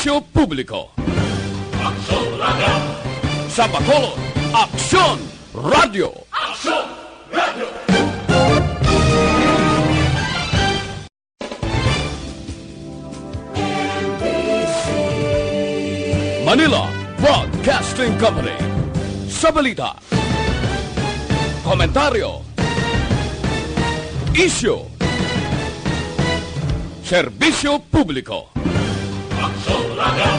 Serbisyo Publiko. Aksyon Radio! Sa Bacolod, Aksyon Radio! Aksyon Radio! Manila Broadcasting Company. Sa balita, komentaryo, isyu, serbisyo publiko. Aksyon Radio!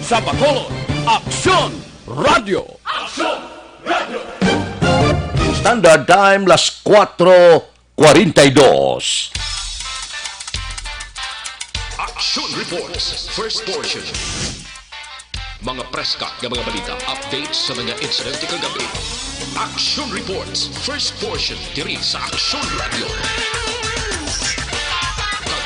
Sa Bacolod, Aksyon Radio! Aksyon Radio! Standard Time, las 4:42. Action Reports, first portion. Mga preska ng mga balita, updates sa mga insidente kagabi. Action Reports, first portion, diri sa Action Radio.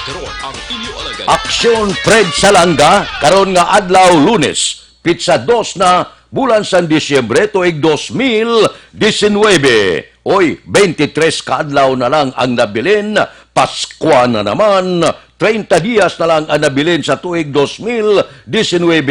Kagkaroon ang inyo alagan. Aksyon Fred Salanga, karon nga adlaw Lunes, Pizza 2 na bulan sa Disyembre tuig 2019. Oy, 23 kaadlaw na lang ang nabilin, Pasko na naman, 30 dias na lang ang nabilin sa tuig 2019.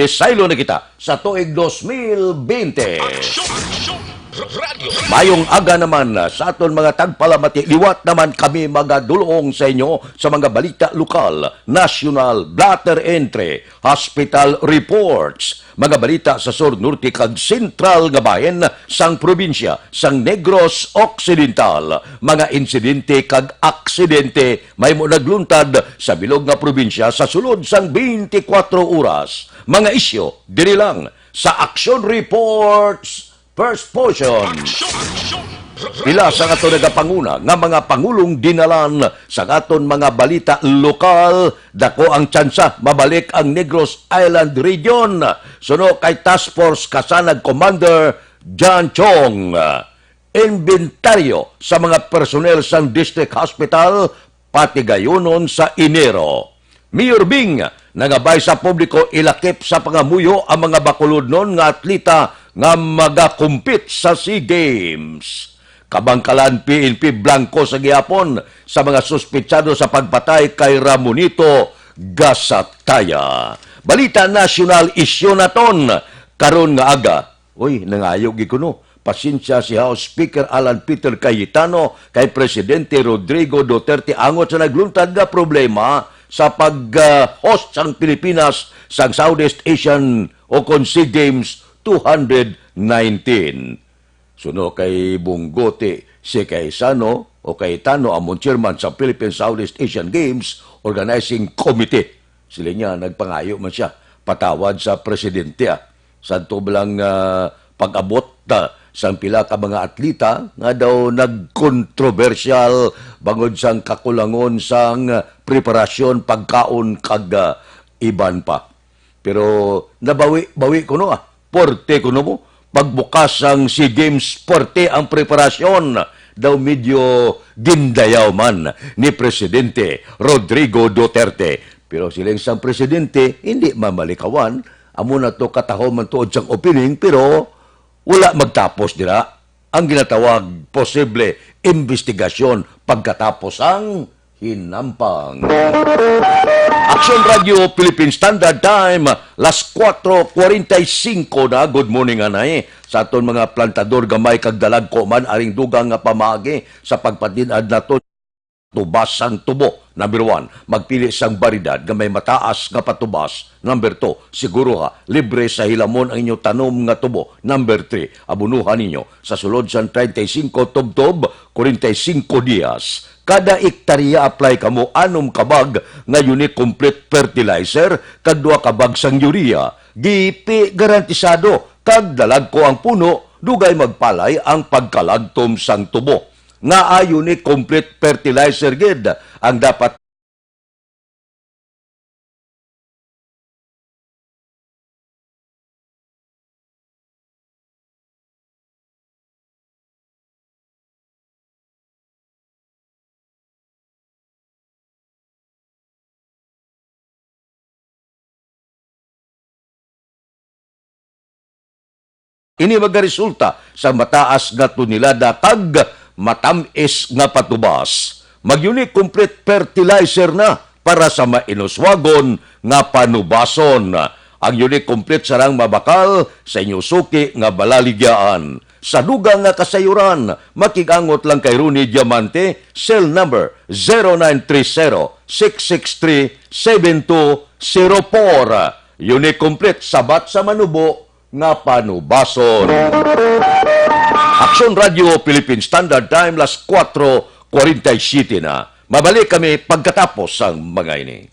Saylo na kita sa tuig 2020. Action Radio. Mayong aga naman sa aton mga tagpalamati, liwat naman kami magadulong sa inyo sa mga balita lokal, national, blatter entry, hospital reports, mga balita sa Sur, Norte kag Sentral nga bahin sang probinsya sang Negros Occidental, mga insidente kag aksidente may mo nagluntad sa bilog nga probinsya sa sulod sang 24 oras. Mga isyo diri lang sa Action Reports First portion. Pila sa aton nagapanguna nga mga pangulong dinalan sa aton mga balita lokal, dako ang tsansa mabalik ang Negros Island Region. Suno kay Task Force Kasanag Commander John Chong. Inventaryo sa mga personnel sa District Hospital pati gayunon sa Enero. Mayor Bing nagabay sa publiko ilakip sa pangamuyo ang mga bakulodnon nga atleta nga magakumpit sa SEA Games. Kabangkalan PNP Blanco sa gihapon sa mga suspitsado sa pagpatay kay Ramonito Gasataya. Balita national issue naton karon nga aga. Uy, nangayog gikuno. Pasensya si House Speaker Alan Peter Cayetano kay Presidente Rodrigo Duterte angot sa nagluntad nga problema sa pag-host sang Pilipinas sa Southeast Asian o SEA Games 219. Suno kay Bungote si Kaisano o Cayetano among chairman sa Philippine Southeast Asian Games Organizing Committee. Sila niya nagpangayo man siya patawad sa presidente. Santo bilang pag-abot sang pila ka mga atleta nga daw nagkontrobersyal bangod sang kakulangon sang preparasyon pagkaon kag iban pa. Pero nabawi ko no porte ko no mo. Pagbukas ang SEA Games, porte ang preparasyon. Daw medyo gindayaw man ni Presidente Rodrigo Duterte. Pero silang isang presidente, hindi mamalikawan. Amo na to katahom man tuod sang opening, pero wala magtapos dira. Ang ginatawag posible investigasyon pagkatapos ang hinampang. Action Radio Philippine Standard Time, las 4:45 na. Good morning, anay. Sa aton mga plantador gamay kag dalag ko man aring dugang nga pamagi sa pagpatinad naton tubas sang tubo. Number 1, magpili sang baridad nga may mataas nga patubas. Number 2, siguro libre sa hilamon ang inyo tanom nga tubo. Number 3, abunuhan ninyo sa sulod sang 35 tubtob, 45 dias. Kada ektarya apply kamo anom kabag nga unique complete fertilizer kag 2 kabag sang urea. Gipi garantisado kag dalag ko ang puno dugay magpalay ang pagkalagtom sang tubo. Nga unique complete fertilizer gid ang dapat ini magaresulta sa mataas nga tunilada kag matamis nga patubas. Mag-unique complete fertilizer na para sa mainuswagon nga panubason. Ang unit complete sarang mabakal sa inyo suki nga balaligyaan. Sa dugang nga kasayuran, makigangot lang kay Rooney Diamante, cell number 0930-663-7204. Unit complete sabat sa manubo nga panubason. Aksyon Radio Philippine Standard Time, las 4:47 na. Mabalik kami pagkatapos ang mga ini.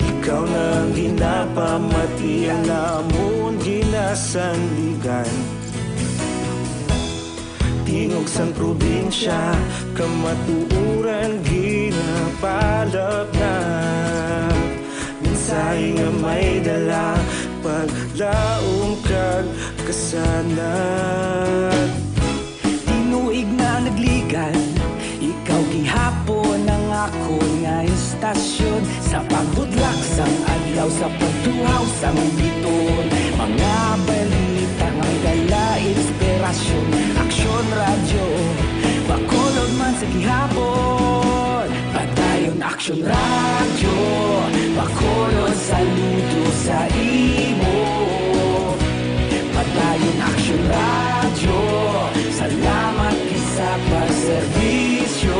Ikaw nang ginapamati ang namon ginasandigan. Tingog sang probinsya, kamatuuran ginapalap na. Minsay nga may dala, paglaong kag kasanat. Tinuig na nagligan, ikaw gihapon ang ako nga istasyon. Sa pagbudlak sang adlaw, sa pagtuhaw sang biton. Mga balita nga dala inspirasyon. Aksyon radyo, bakolod man sa gihapon. Padayon aksyon radyo, bakolod saludo sa imo. Padayon aksyon radyo, salamat isa pagserbisyo.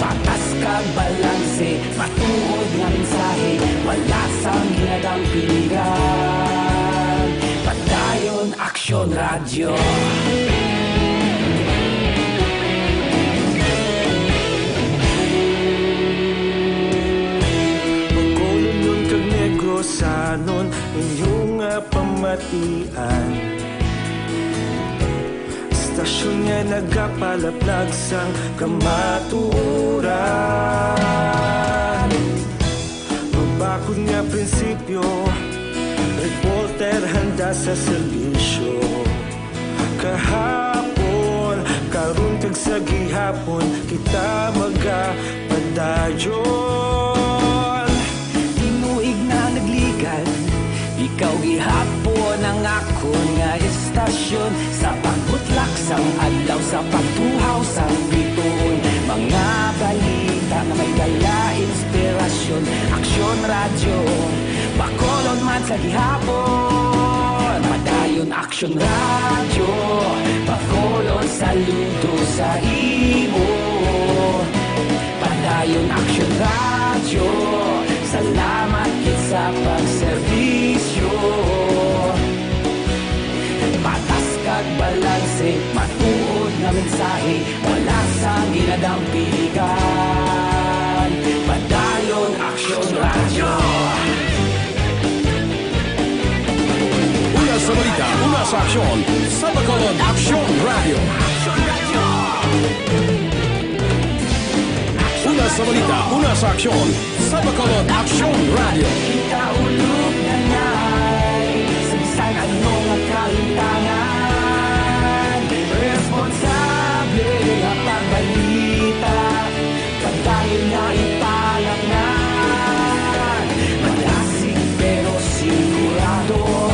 Patas kag balanse, matuod nga mensahe, wala sang ginadang piligan. Padayon aksyon radyo. Magkulunod kag negosanon, inyong pamatian. Stasyon nga nagapalaplag sang kamatuuran. Mabakod nga prinsipyo, reporter handa sa serbisyo. Kahapon, karon kag sa gihapon, kita magapadayon. Tinuig na nagligan, ikaw gihapon ang ako nga istasyon. Sa pagbutlak sang adlaw, sa pagtuhaw sang biton. Mga balita na may dala inspirasyon. Aksyon radyo, bakolon man sa gihapon. Padayon aksyon radyo, bakolon saludo sa imo. Padayon aksyon radyo, salamat kit sa pagserbisyo. Patas kag balanse, matuod na mensahe, wala sang ginadang piligan. Padayon aksyon radyo. Una sa balita, una sa aksyon, sa Bacolod Aksyon Radio. Una sa balita, una sa aksyon, sa Bacolod Aksyon Radio. Kita ulog na na'y sabisan ano nga kalintangan. Responsable ang pagbalita, pagdayon na ipalaknan. Malasig pero sigurado,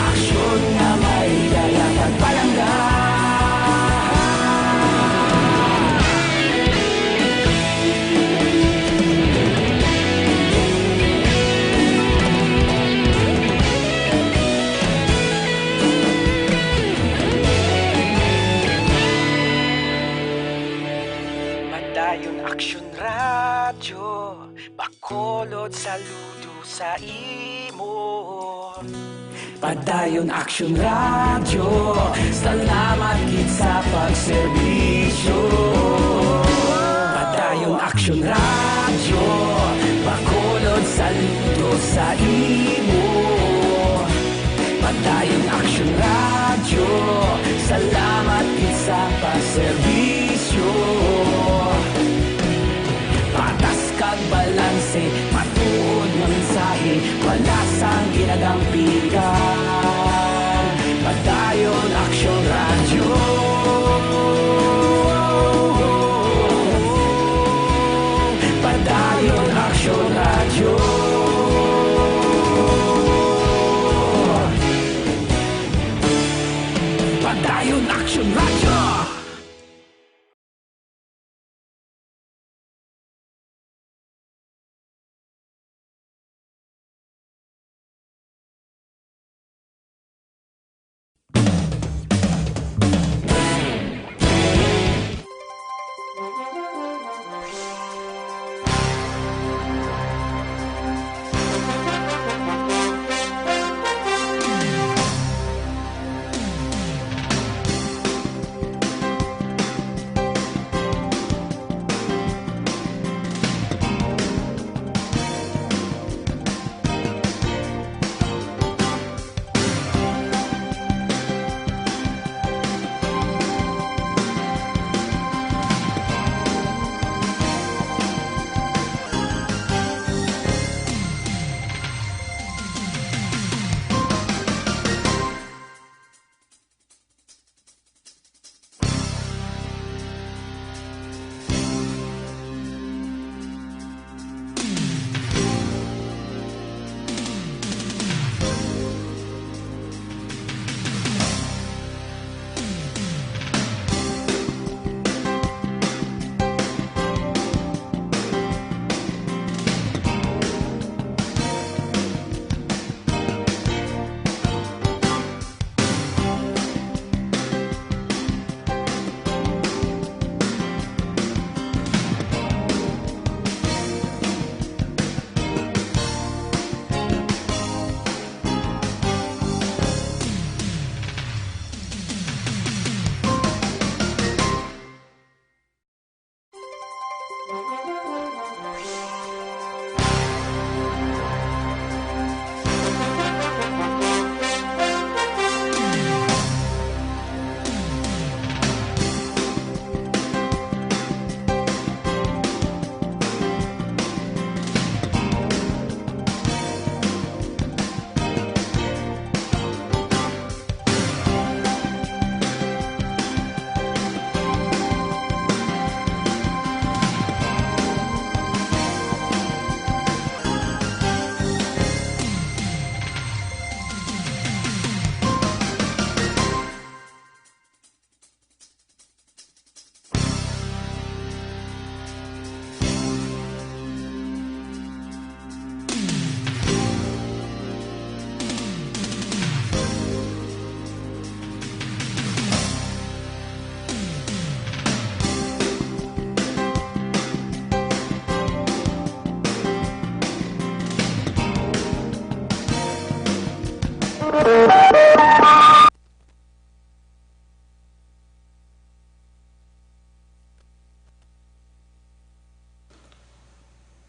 aksyon na may dala pagpalanggan. Padayon aksyon radyo, bakolod saludo sa imo. Padayon aksyon radyo, salamat kit sa pagserbisyo. Padayon aksyon radyo, bakolod saludo saludo sa imo. Padayong Action Radio, salamat din sa paserbisyo. Patas kag balanse, matuod ng mensahe, wala sang ginagampikan. Padayon Action Radio. Padayon Action Radio. Padayon Action Radio.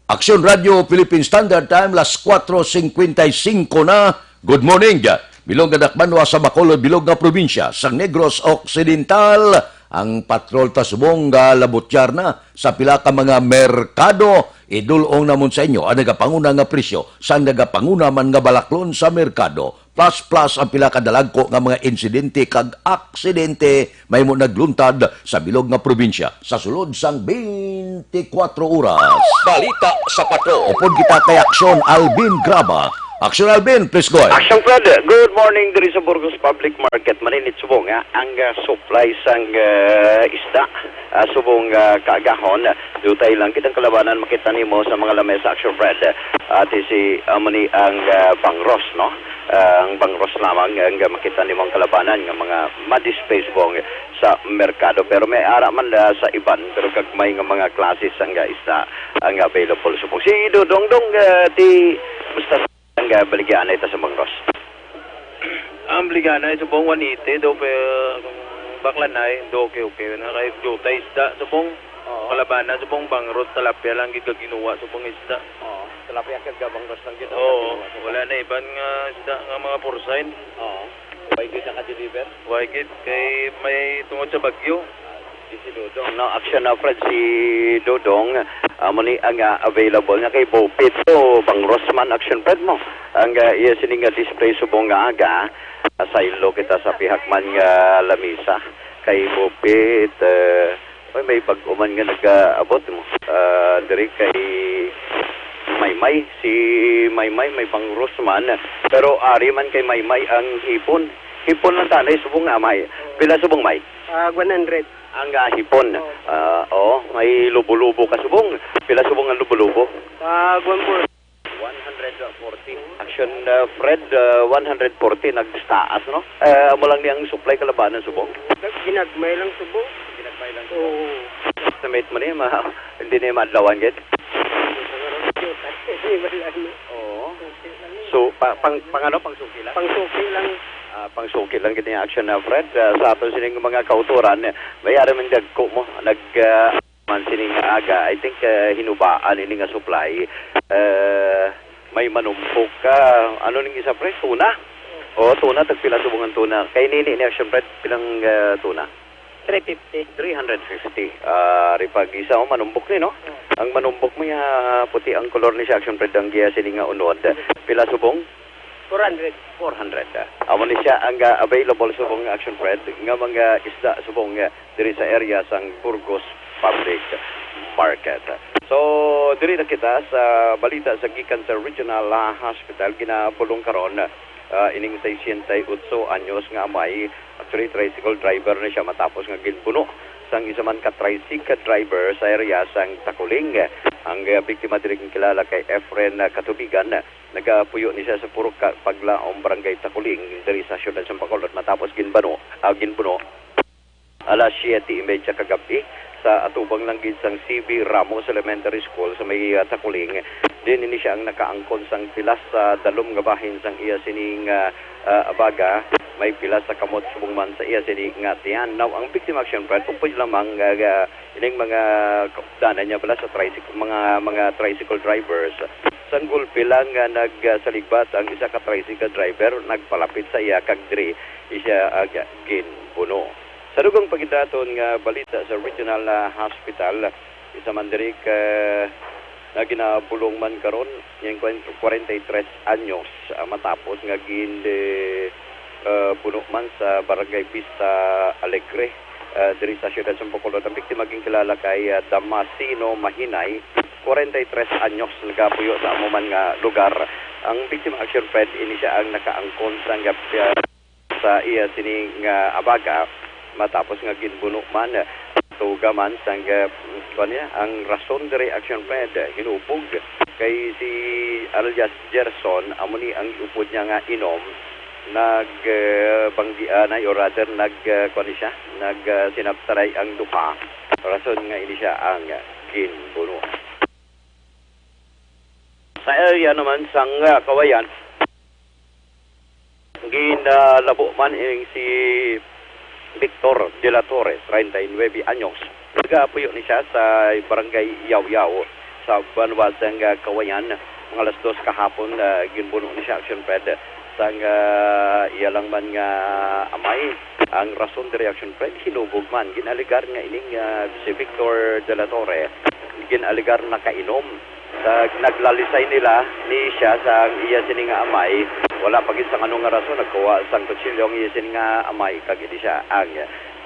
Action Radio Philippine Standard Time, las 4:55 na. Good morning. Bilog nga dakmanwa sa Bacolod, bilog nga probinsya, sa Negros Occidental, ang patrol ta subong nga labutyar na sa pila ka mga merkado. Idulong namon sa inyo ang nagapanguna nga presyo sa nagapanguna man nga balaklon sa merkado. Plus ang pila ka dalagko nga mga insidente kag aksidente may mo nagluntad sa bilog nga probinsya sa sulod sang 24 oras. Balita sa pato. Upod kita kay Aksyon Alvin Graba. Aksyon Alvin, please go ahead. Action Fred, good morning diri sa Burgos Public Market. Maninit subong ang supply sang isda subong kaagahon. Dutay lang kitang kalabanan makita nimo sa mga lamesa Action Fred. Ati si amani ang bangros, no? Ang bangros lamang ang makita nimo ang kalabanan ng mga ma-display subong sa merkado. Pero may ara man sa iban, pero kagmay nga mga klase sang isda ang available subong. Si Dodongdong ti basta ang baligyan ito sa bangros. Ang baligyan ay subong 180 do pe baklan ay do okay na kay dutay isda subong kalabanan subong bangrot talapya lang gid ginuwa subong isda. Tilapia kag gabang ras lang gid. Oo, wala na iban nga isda nga mga porcine. Oo. Why gid naka-deliver? Why gid kay may tungod sa bagyo. Si Dodong, no, action na friend si Dodong, mo ni ang available nga kay Bopit to bang Rosman action friend mo. Ang iya sining display subong nga aga sa ilo kita sa pihakman nga lamisa kay Bopit oy may pag-uman nga nag-abot mo. Diri kay Maymay si Maymay may bang Rosman pero ari man kay Maymay ang hipon. Hipon lang tanay subong nga may. Pila subong may? 100. Ang hipon. May lubo-lubo ka subong. Pila subong ang lubo-lubo? Guwan po. 140. Action Fred, 140 nagtaas, no? Amo lang niyang supply kalabanan subong. Ginagmay lang subo. Ginagmay lang Oo. Estimate mo niya, hindi niya madlawan gid. Wala na. Oo. So, pang ano, pang suki lang? Pangsuki lang. Pangsuki lang gid niya action na Fred. Sa ato sining mga kauturan, bayari man dagko mo. Man sining aga, I think hinubaan ini nga supply. May manumpok ka. Ano ning isa pre? Tuna? Tuna. Tagpila subong ang tuna. Kay nini ni action Fred, pilang tuna? 350. 350. Ripag isa o manumbok ni, no? Ang manumbok mo puti ang color ni siya action Fred ang giya sining nga unod. Pila subong? 400. 400. Amo ni siya ang available subong action Fred nga mga isda subong diri sa area sang Burgos Public Market. So, diri na kita sa balita sa gikan sa Regional Hospital ginapulong karon ining 68 anyos nga amay actually tricycle driver na siya matapos nga ginpuno sang isa man ka tricycle driver sa area sang Takuling. Ang biktima diri kilala kay Efren Katubigan. Nagapuyo ni siya sa puro paglaom barangay Takuling diri sa siyudad sa Bacolod matapos ginpuno alas 7:30 kagabi sa atubang lang gid sang CB Ramos Elementary School sa may Takuling. Din ini siya ang nakaangkon sang pilas sa dalom nga bahin sang iya sining abaga. May pilas sa kamot subong man sa iya sining nga tiyan. Now ang biktima action Brad kung pwede lamang ining mga dana niya pala sa tricycle mga tricycle drivers. Sang gulpi lang nagsaligbat ang isa ka tricycle driver nagpalapit sa iya kag diri siya ginpuno. Sa dugang pagidaton nga balita sa Regional Hospital, isa man diri na ginapulong man karon yung 43 anyos matapos nga puno man sa Barangay Vista Alegre diri sa siyudad sa Bacolod. Ang biktima kilala kay Damasino Mahinay, 43 anyos nagapuyo sa amo man nga lugar. Ang biktima action Fred ini siya ang nakaangkon sa iya sining abaga matapos nga ginbuno man tuga man sang ang rason diri action Fred hinubog kay si alias Gerson amo ni ang upod niya nga inom banggianay or rather sinabtaray ang duha rason nga ini siya ang ginbuno. Sa area naman sang Kawayan ginalabo man si Victor de la Torre, 39 anyos. Nagapuyo ni siya sa barangay Yaw-Yaw sa Banwasang Kawayan. Mga alas 2 kahapon, ginbuno ni siya action Fred. Sang iya lang man nga amay. Ang rason de reaction Fred, hinubog man. Ginaligar nga ining si Victor de la Torre. Ginaligar na kainom. Sa naglalisay nila ni siya sa iya sining nga amay. Wala pagit sa anong nga rason nagkuha sang kutsilyo ang iya sining nga amay kag idi siya ang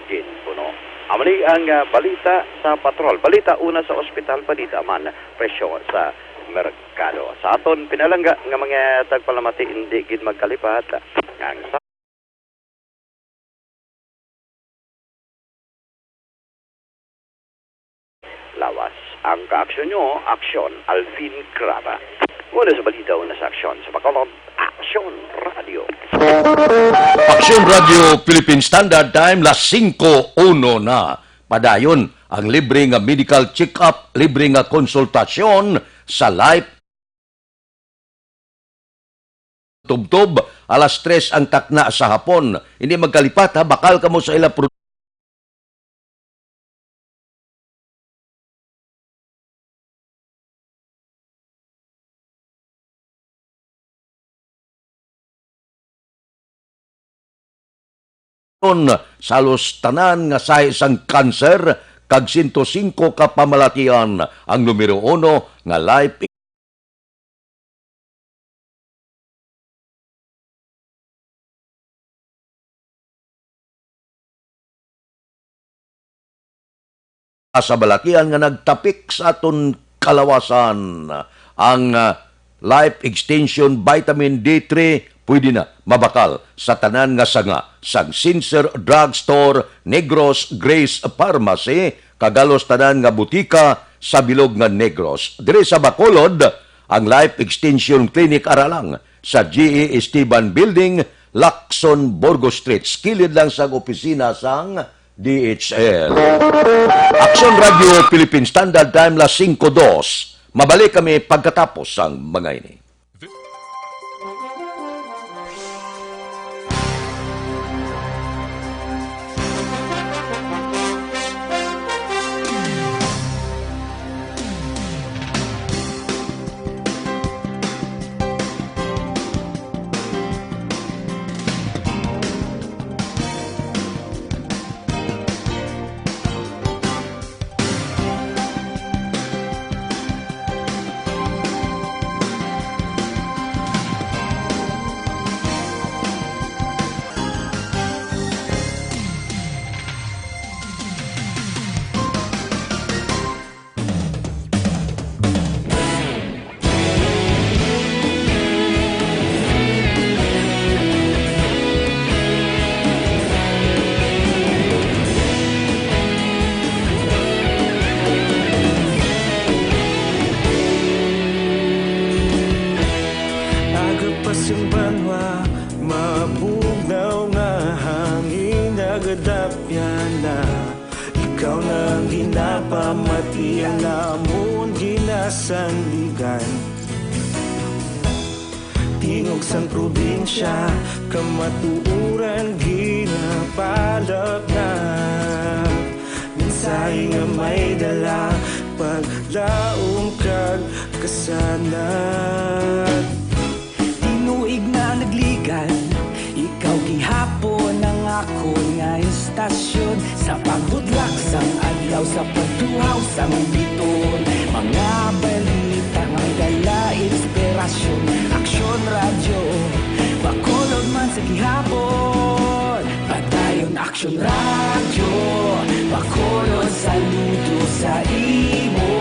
ginpuno. Amali ang balita sa patrol. Balita una sa ospital, balita man presyo sa merkado. Sa aton pinalangga nga mga tagpalamati hindi gid magkalipat ang lawas. Ang kaaksyon nyo, aksyon, Alvin Craba. Una sa balita, una sa aksyon. Sa Bacolod, Aksyon Radio. Aksyon Radio Philippine Standard Time, las 5:01 na. Padayon ang libre nga medical check-up, libre nga konsultasyon sa Life Tubtob, alas 3 ang takna sa hapon. Hindi magkalipat ha, bakal ka mo sa ila salos tanan nga sa isang kanser kag 105 ka pamalatian ang numero 1 nga life sa balatian nga nagtapik sa aton kalawasan. Ang Life Extension Vitamin D3 pwede na mabakal sa tanan nga sanga sang Sincer Drugstore, Negros Grace Pharmacy, kagalos tanan nga butika sa bilog nga Negros. Dire sa Bacolod, ang Life Extension Clinic aralang sa GE Esteban Building, Lacson, Burgos Street. Kilid lang sa opisina sang DHL. Action Radio Philippine Standard Time, 5:02. Mabalik kami pagkatapos ang mga ini. Ikaw nang ginapamati ang namon ginasandigan. Tingog sang probinsya, kamatuuran ginapalap na. Minsay nga may dala, paglaong kag kasanat. Tinuig na nagligan, ikaw gihapon ang ako nga istasyon. Sa paghudlak sang adlaw, sa pagtuhaw sang biton. Mga balita nga dala inspirasyon. Aksyon radyo, Bacolod man sa gihapon. Padayon Aksyon radyo, Bacolod saludo sa imo.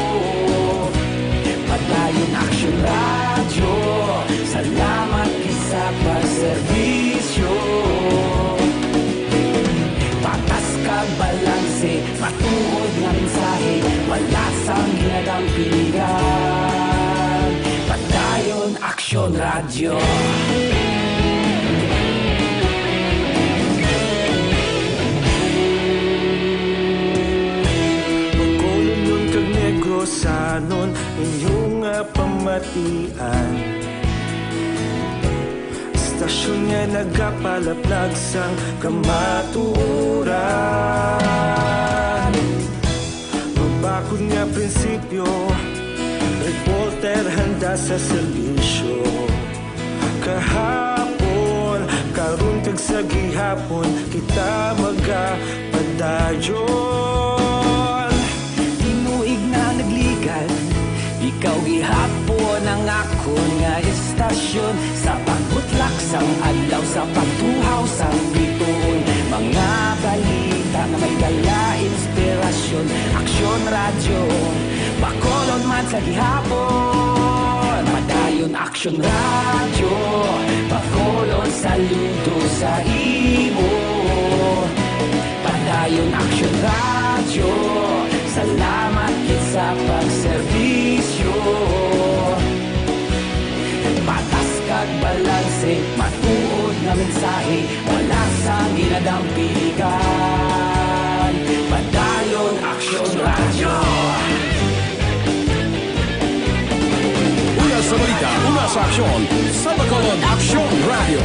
Padayon Aksyon radyo, salamat isa pagserbisyo. Patas kag balanse, matuod nga mensahe, wala sang ginadang pilihan. Padayon Aksyon radyo. Bacolod nun kag Negrosanon, inyong pamatian. Stasyon nga nagapalaplag sang kamaturan. Mabakod nga prinsipyo, reporter handa sa serbisyo. Kahapon, karon kag sa gihapon, kita magapadayon. Tinuig na nagligan, ikaw gihapon ang ako nga istasyon. Sa pagbutlak sang adlaw, sa pagtuhaw sang biton. Mga balita na may dala inspirasyon. Aksyon radyo, Bacolod man sa gihapon. Padayon Aksyon radyo, Bacolod saludo sa imo. Padayon Aksyon radyo, salamat kit sa pagserbisyo. Patas kag balanse, matuod nga mensahe, wala sang ginadang pilihan. Padayon Aksyon radyo. Una sa balita, una sa aksyon, sa Bacolod Aksyon Radio.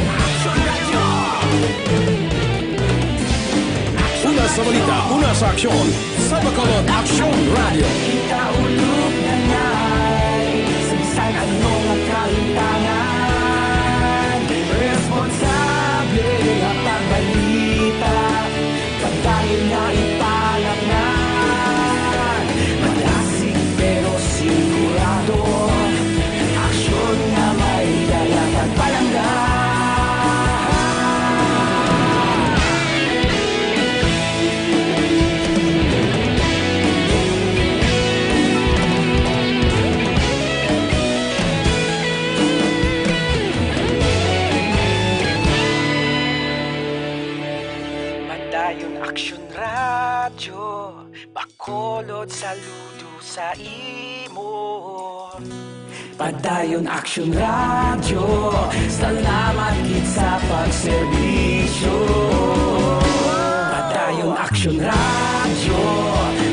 Una sa balita, una sa aksyon, sa Bacolod Aksyon Radio. Kita ulog na ngay, sa anong ang kalintangan. Responsable ang pagbalita. Padayon Action Radio, Bacolod saludo sa imo. Padayon Action Radio, salamat gid sa pagserbisyo. Padayon Action Radio,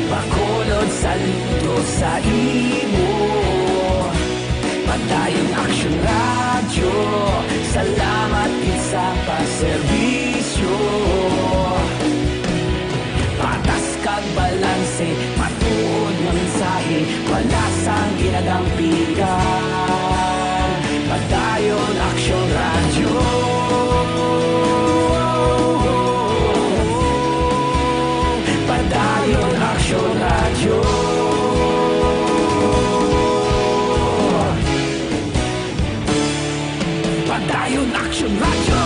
Bacolod saludo sa imo. Padayon Action Radio, salamat gid sa pagserbisyo. Patas kag balanse, matuod nga mensahe, wala sang ginagampikan. Padayon Action Radio. Padayon Action Radio. Padayon Action Radio.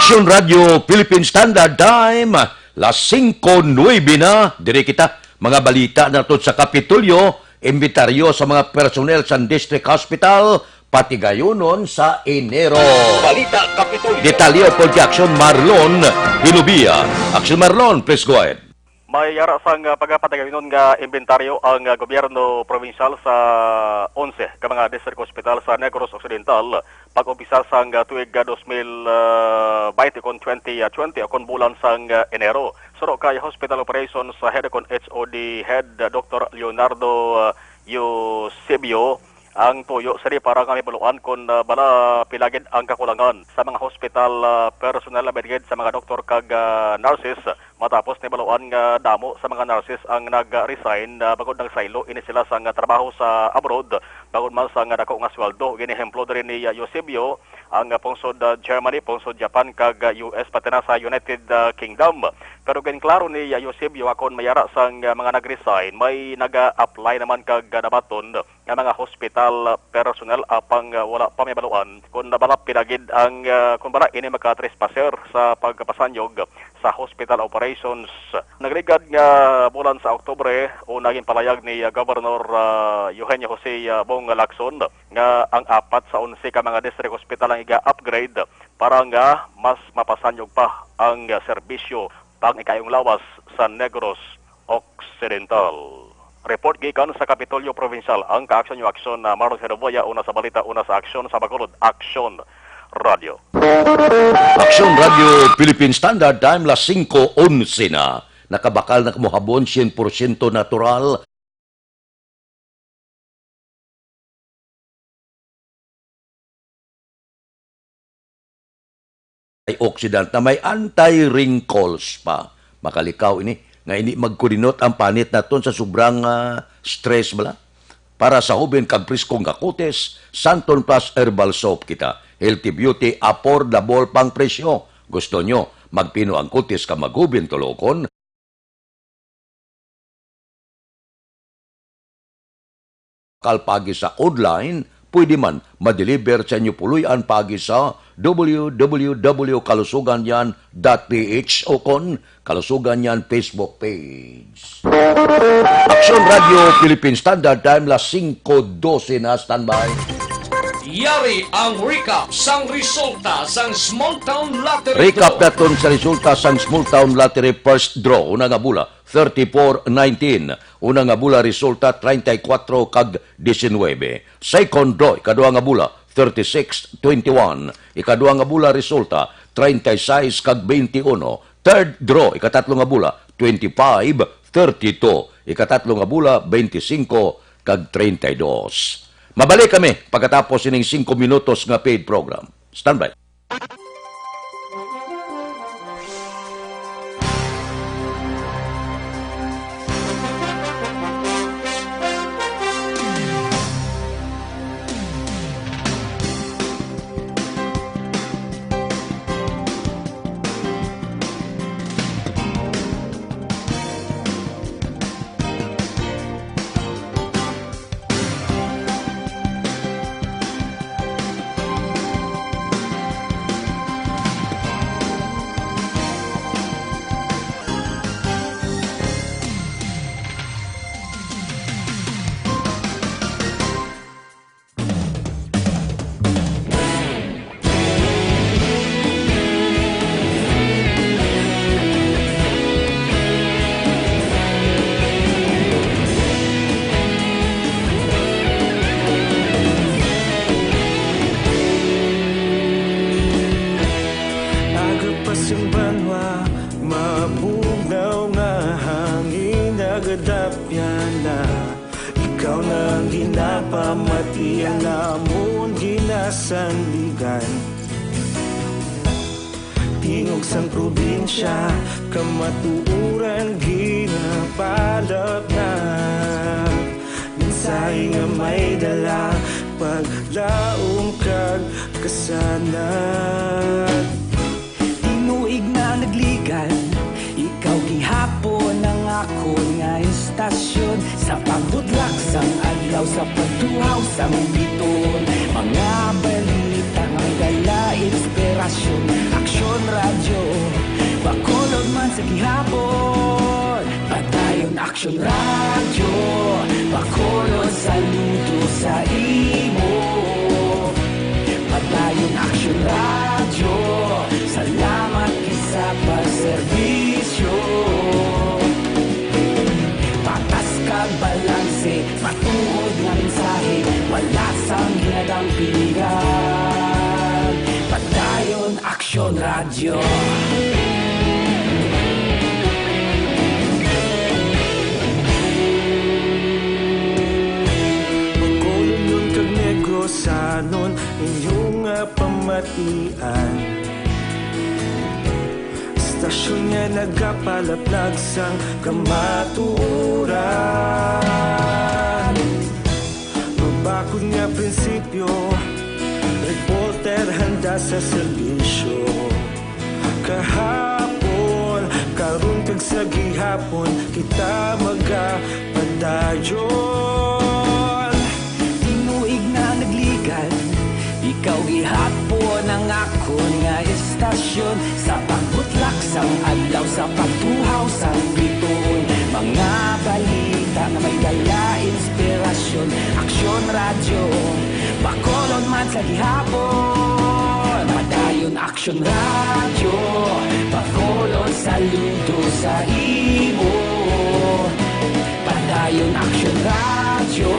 Action Radio Philippine Standard Time, las 5:09 na. Diri kita, mga balita na to sa Kapitolyo, imbitaryo sa mga personnel sa District Hospital, pati gayunon sa Enero. Balita Kapitolyo. Detalyo po di Action Marlon Hinubia. Action Marlon, please go ahead. May yara sang pagpatagayon nga inventaryo ang gobyerno provincial sa 11 ka mga district hospital sa Negros Occidental pag-umpisa sang tuig 2020 kon 2020 kon bulan sang Enero. Suro kay hospital operations sa head kon HOD head Dr. Leonardo Eusebio ang tuyo sari para kami buluan kon bala pilagid ang kakulangan sa mga hospital personnel bedged sa mga doktor kag nurses matapos ni baluan nga damo sa mga nurses ang nag-resign bagod nagsaylo ini sila sa trabaho sa abroad bagod man sa dako nga sweldo ginehemplo rin ni Eusebio ang pungsod Germany, pungsod Japan kag US pati na sa United Kingdom. Pero klaro ni Eusebio akon mayara sang mga nag-resign may naga-apply naman kag nabaton nga mga hospital personnel apang wala pa may baluan kun nabalap pinagid ang kun bara ini maka-trespasser sa pagpasanyog sa hospital operations. Nagligad nga bulan sa Oktubre o naging palayag ni Governor Eugenio Jose Bong Lacson nga ang 4 sa 11 ka mga district hospital ang iga-upgrade para nga mas mapasanyog pa ang serbisyo pang ikayong lawas sa Negros Occidental. Report gikan sa Kapitolyo Provincial ang ka-aksyon yung aksyon na Marlon Heroboya una sa balita, una sa aksyon sa Bacolod Action Radio. Action Radio Philippine Standard Time, las 5:11 na. Nakabakal na kumuhabon 100% natural. Ay oxidant na may anti-wrinkles pa. Makalikaw ini. Nga ini magkudinot ang panit naton sa sobrang stress bala. Para sa hubin kag priskong kakutes, Santon Plus Herbal Soap kita. Healthy Beauty, affordable pang presyo. Gusto nyo, magpino ang kutis ka maghubin tulokon. Kalpagi sa online, pwede man ma-deliver sa inyo puluyan pagi sa www.kalusuganyan.ph o kon Kalusuganyan Facebook page. Action Radio Philippine Standard Time, las 5:12 na. Standby. Yari ang recap sang resulta sang Small Town Lottery. Recap naton sa resulta sang Small Town Lottery first draw. Una nga bula, 34-19. Una nga bula, resulta 34 kag 19. Second draw, ikadua nga bula, 36-21. Ikadua nga bula, resulta 36 kag 21. Third draw, ikatatlo nga bula, 25-32. Ikatatlo nga bula, 25 kag 32. Mabalik kami pagkatapos ining 5 minutos nga paid program. Standby. Agapasang banwa, mabugnaw nga hangin nagadapyan na. Ikaw na ang ginapamati ang amon ginasanligan. Tingog sang probinsya, kamatuuran ginapalap na. Minsay nga may dala, paglaong kag kasanat. Tinuig na nagligan, ikaw gihapon ang ako nga istasyon. Sa pagbudlak sang adlaw, sa pagtuhaw sang biton. Mga balita nga dala inspirasyon. Aksyon radyo, bakolod man sa gihapon. Padayon aksyon radyo, bakolod saludo sa imo. Padayon aksyon radyo, salamat sa pagserbisyo. Patas kag balanse, matuod nga mensahe, wala sang hinadang piligan. Padayon aksyon radyo. Bakolod nun kag negosanon, inyong pamatian. Istasyon nga nagapalaplag sang kamatuuran. Mabakod nga prinsipyo, reporter handa sa serbisyo. Kahapon, karon kag sa gihapon, kita magapadayon. Tinuig na nagligan, ikaw gihapon ang ako nga istasyon. Sa pagbutlak sang adlaw, sa pagtuhaw sang biton. Mga balita na may dala inspirasyon. Aksyon radyo, bakolod man sa gihapon. Padayon aksyon radyo, bakolod saludo sa imo. Padayon aksyon radyo,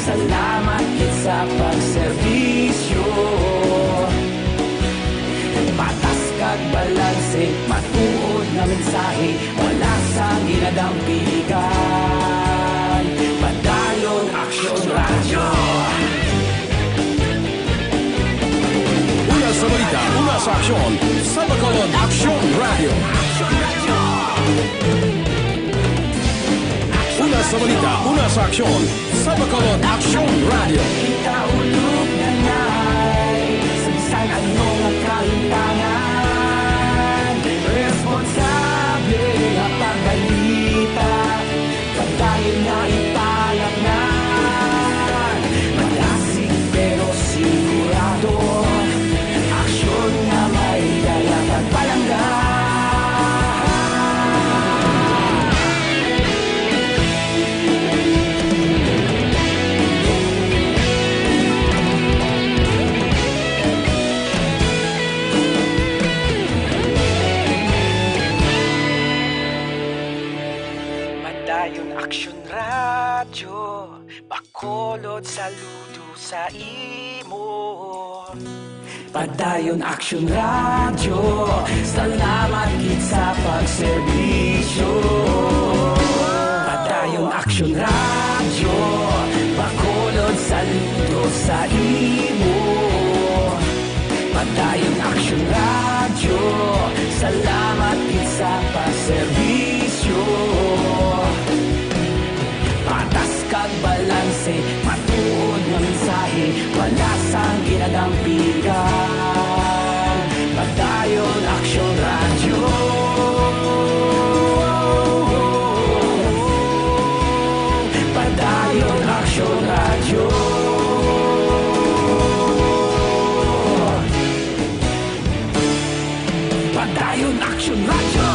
salamat kit sa pagserbisyo. Patas kag balanse, matuod na mensahe, wala sang ginadang piligan. Padayon aksyon radyo. Una sa balita, una sa aksyon, sa Bacolod Aksyon Radio. Una sa balita, una sa aksyon, sa Bacolod Aksyon Radio. Kita ulog na na'y sabisan ano nga kahintangan. Responsable nga pagbalita, pagdayon na ipalak na. Malasig pero sigurado, aksyon nga may dala pagpalanggan. saludo sa imo. Padayon Action Radio, salamat gid sa pagserbisyo. Padayon Action Radio, Bacolod saludo sa imo. Padayon Action Radio, salamat gid sa pagserbisyo. Patas kag balanse, matuod nga mensahe, wala sang ginadampigan. Padayon Action Radio. Padayon Action Radio. Padayon Action Radio.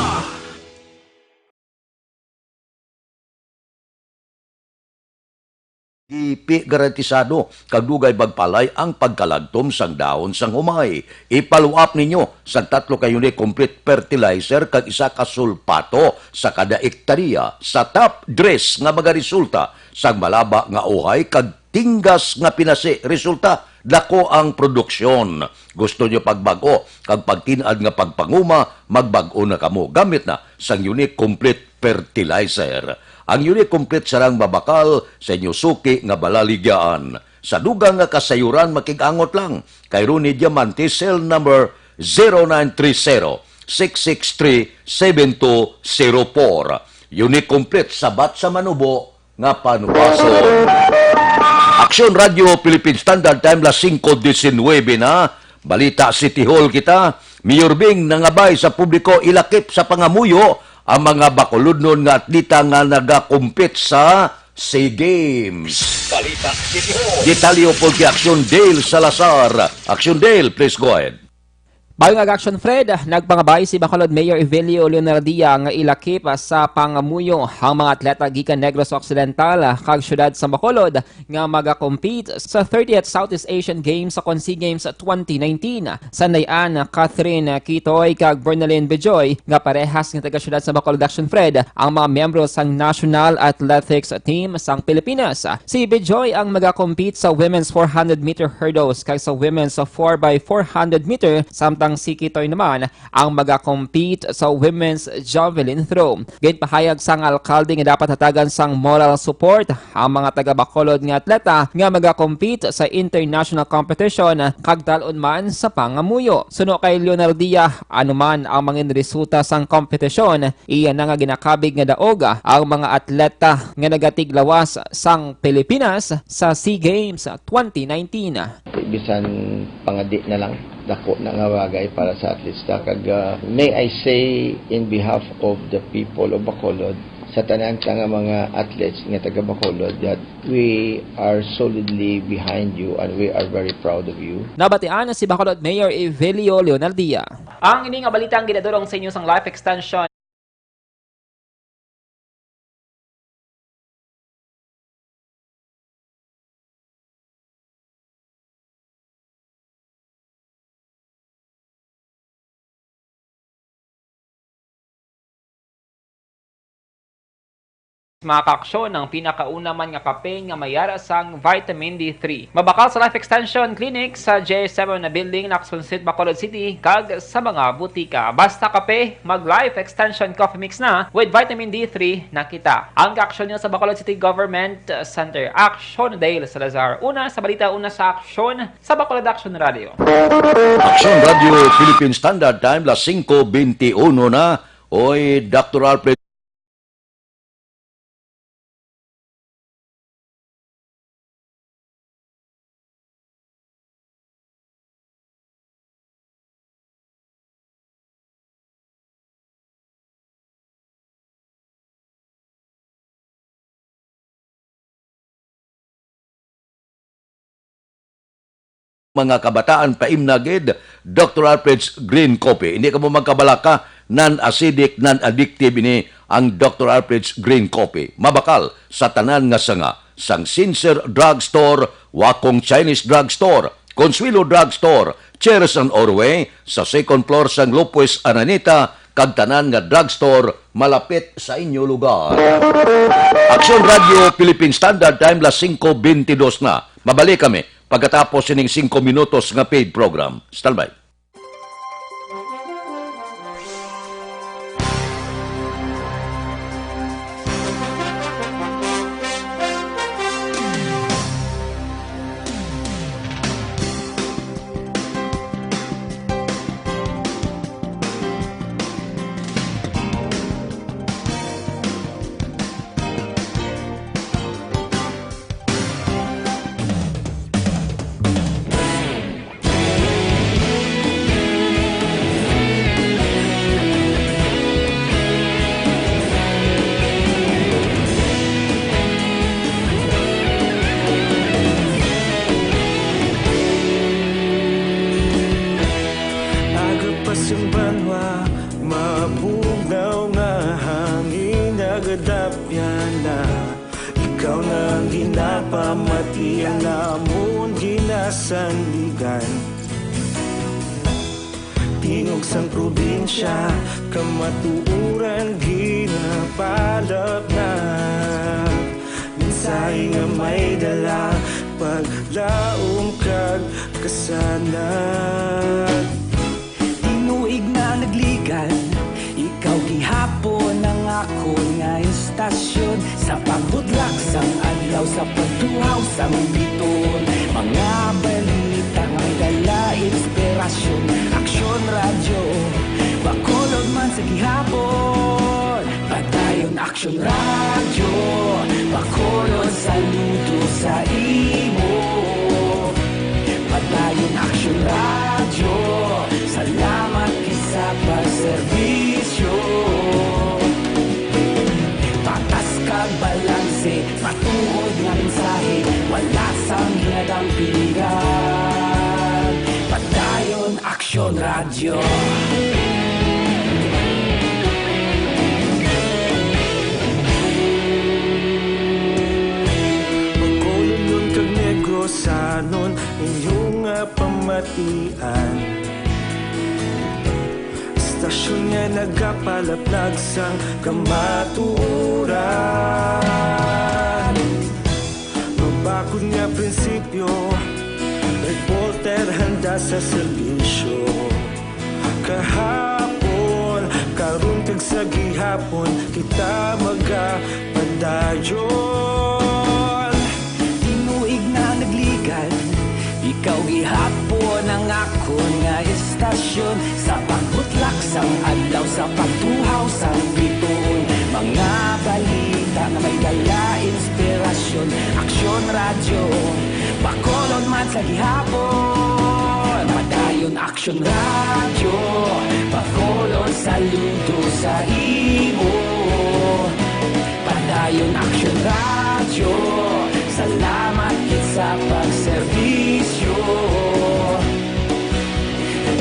Ipi garantisado kagdugay bagpalay ang pagkalagtom sang dahon sang humay. Ipaluap ninyo sa 3 ka unit complete fertilizer kag 1 ka sulpato sa kada ektarya sa top dress nga magaresulta sang malaba nga uhay kag tinggas nga pinasi. Resulta dako ang produksyon. Gusto nyo pagbago kag pagtinad nga pagpanguma magbago na kamo gamit na sang unit complete fertilizer. Ang unit complete sarang mabakal sa inyo suki nga balaligyaan. Sa dugang nga kasayuran makigangot lang. Kay Rooney Diamante, cell number 0930-663-7204. Unit complete sabat sa manubo nga panuwaso. Action Radio Philippine Standard Time la 5:19 na. Balita City Hall kita. Mayor Bing nangabay sa publiko ilakip sa pangamuyo ang mga bakuludnon nga atleta nga nagakumpit sa SEA Games. Balita City Hall. Detalyo po kay Action Dale Salazar. Action Dale, please go ahead. Bayong Action Fred, nagpangabay si Bacolod Mayor Evelio Leonardia nga ilakip sa pangamuyo ang mga atleta gikan Negros Occidental kag syudad sa Bacolod nga magakompete sa 30th Southeast Asian Games sa Consi Games 2019. Sanayan Catherine Kitoy kag Bernalyn Bejoy nga parehas nga taga syudad sa Bacolod Action Fred ang mga miyembro sang National Athletics Team sang Pilipinas. Si Bejoy ang magakompete sa women's 400 meter hurdles kag sa women's 4x400 meter samtang si Kitoy naman ang magakompete sa women's javelin throw. Gayud pahayag sang alkalde nga dapat hatagan sang moral support ang mga taga Bacolod nga atleta nga magakompete sa international competition kag dalon man sa pangamuyo. Suno kay Leonardia, anuman ang mga resulta sang kompetisyon, iya na nga ginakabig nga daog ang mga atleta nga nagatiglawas sang Pilipinas sa SEA Games 2019. Bisan pangadi na lang dako na nga bagay para sa atleta kag may I say in behalf of the people of Bacolod sa tanan nga mga athletes nga taga Bacolod that we are solidly behind you and we are very proud of you. Nabatian si Bacolod Mayor Evelio Leonardia. Ang ini nga balitang ginadurong sa inyo sang life extension mga kaaksyon ng pinakauna man nga kape nga mayara sang vitamin D3. Mabakal sa Life Extension Clinic sa J7 na building na Sunset Bacolod City kag sa mga butika. Basta kape, mag Life Extension Coffee Mix na with vitamin D3 na kita. Ang kaaksyon nyo sa Bacolod City Government Center. Action Dale Salazar. Una sa balita, una sa aksyon sa Bacolod Action Radio. Action Radio Philippine Standard Time la 5:21 na. Oy, Dr. Alfred mga kabataan paimnagid, Dr. Alfred's Green Coffee. Hindi ka mo magkabalaka, non-acidic, non-addictive ini ang Dr. Alfred's Green Coffee. Mabakal sa tanan nga sanga, sang Sincere Drugstore, Wakong Chinese Drugstore, Consuelo Drugstore, Cheers and Orway, sa second floor sang Lopez Araneta, kag tanan nga drugstore malapit sa inyo lugar. Aksyon Radio Philippine Standard Time las 5:22 na. Mabalik kami pagkatapos sining 5 minutos nga paid program. Standby. Ikaw na ang ginapamati, ang namon ginasandigan. Tingog sang probinsya, kamatuuran ginapalap na. Minsay nga may dala, paglaom kag kasanag. Tinuig na nagligan, ikaw gihapon ang ako nga istasyon. Sa pagbudlak sang adlaw, sa pagtuhaw sang biton. Mga balita nga dala inspirasyon. Aksyon radyo, bakolod man sa gihapon. Padayon aksyon radyo, bakolod saludo sa imo. Padayon aksyon radyo, salamat kisa pagserbisyo. Patas kag balanse, matuod nga mensahe, wala sang hinadang piligan. Padayon aksyon radyo. Magkulunod kag negosanon, inyong nga pamatian. Stasyon nga nagapalaplag sang kamatuuran. Mabakod nga prinsipyo, reporter handa sa serbisyo. Kahapon, karon kag sa gihapon, kita magapadayon. Tinuig na nagligan, ikaw gihapon ang ako nga istasyon. Sa pagbutlak sang adlaw, sa pagtuhaw sang biton. Mga balita nga may dala inspirasyon. Aksyon radyo, bakolod man sa gihapon. Padayon aksyon radyo, bakolod saludo sa imo. Padayon aksyon radyo, salamat kit sa pagserbisyo.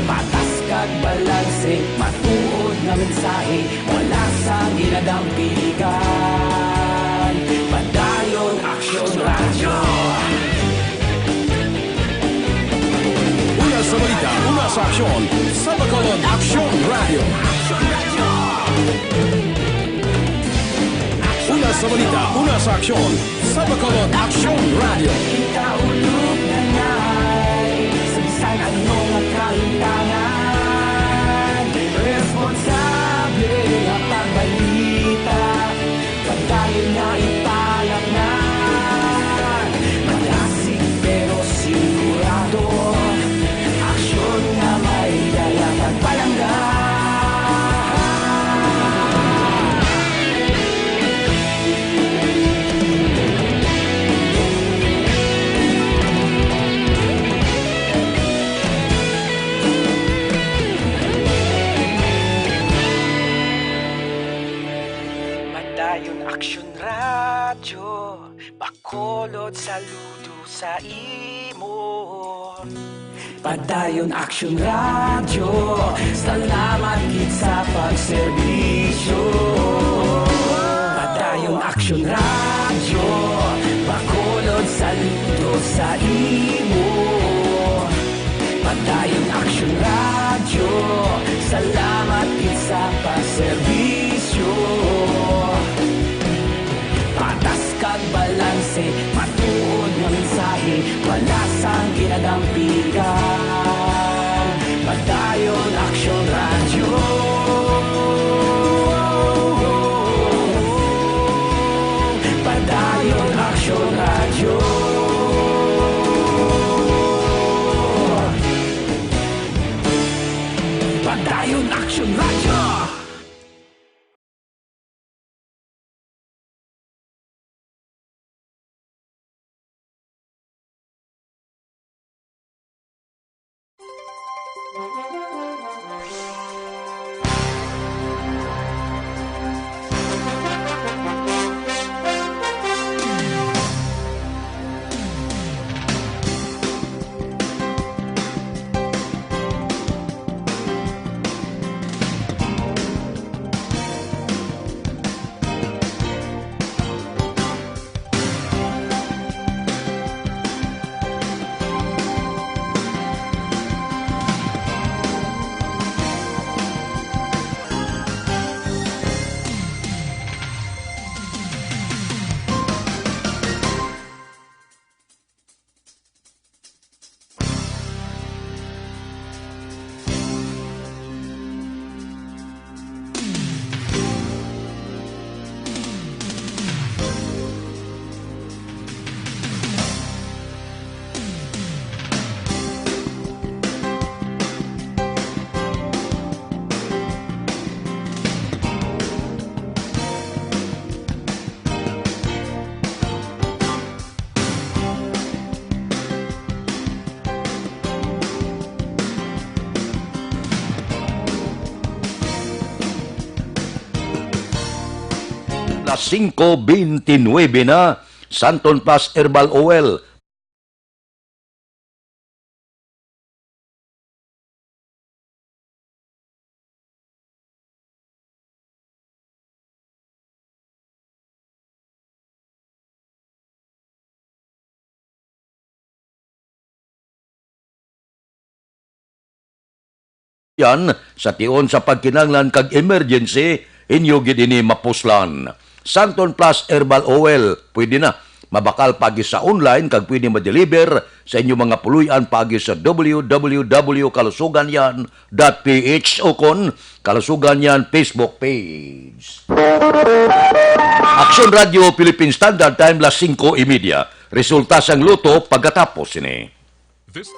Patas kag balanse, matuod na mensahe, wala sa ginadang piligan. Padayon aksyon radyo. Una sa balita, una sa aksyon, sa Bacolod Aksyon Radio. Una sa balita, una sa aksyon, sa Bacolod Aksyon Radio. Kita ulog na ngay, sabisan ano nga kahintangan. Responsable ang pagbalita, pagdayon na ipalak na. Malasig pero sigurado, aksyon na may dala pagpalanggan. Padayon aksyon radyo, bakolod saludo sa imo. Padayon aksyon radyo, salamat kit sa pagserbisyo. Padayon aksyon radyo, bakolod saludo sa imo. Padayon aksyon radyo, salamat kit sa paserbisyo. Patas kag balanse, matuod nga mensahe, wala sang ginadampigan. Padayon Aksyon Radyo. Padayon Aksyon Radyo. Padayon Aksyon Radyo. Las 5:29 na, Santon Plus Herbal Oil. Yan sa tion sa pagkinanglan kag emergency inyo gid ini mapuslan. Santon Plus Herbal Oil, pwede na. Mabakal pagi sa online kag pwede ma-deliver sa inyo mga puluyan pagi sa www.kalusuganyan.ph o kon Kalusuganyan Facebook page. Aksyon Radio Philippine Standard Time las 5:30. Resulta sang luto pagkatapos ini. This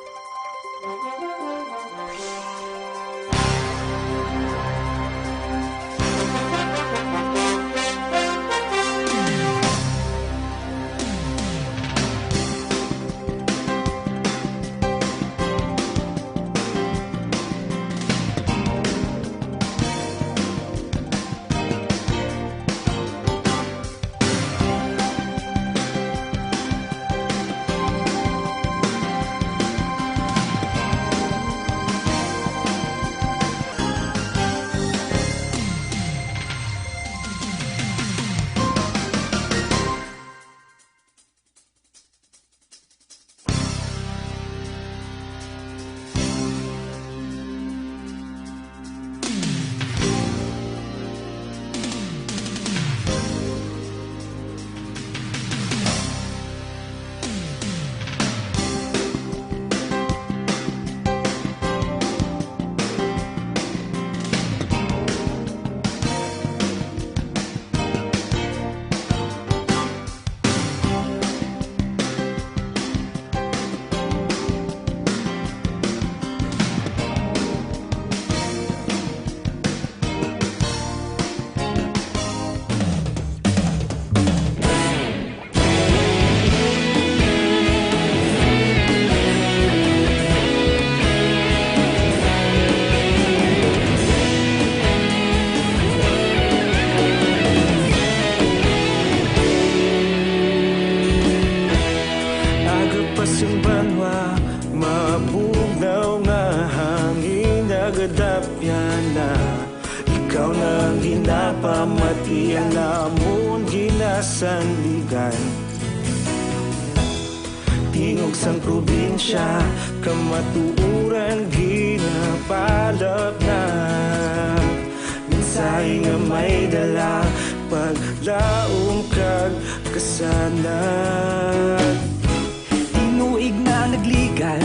Ikaw nang ginapamatian namon ginasandigan. Tingog sang probinsya kamatuuran ginapalap na. may dala paglaom kag kasanan. Tinuig na nagligan,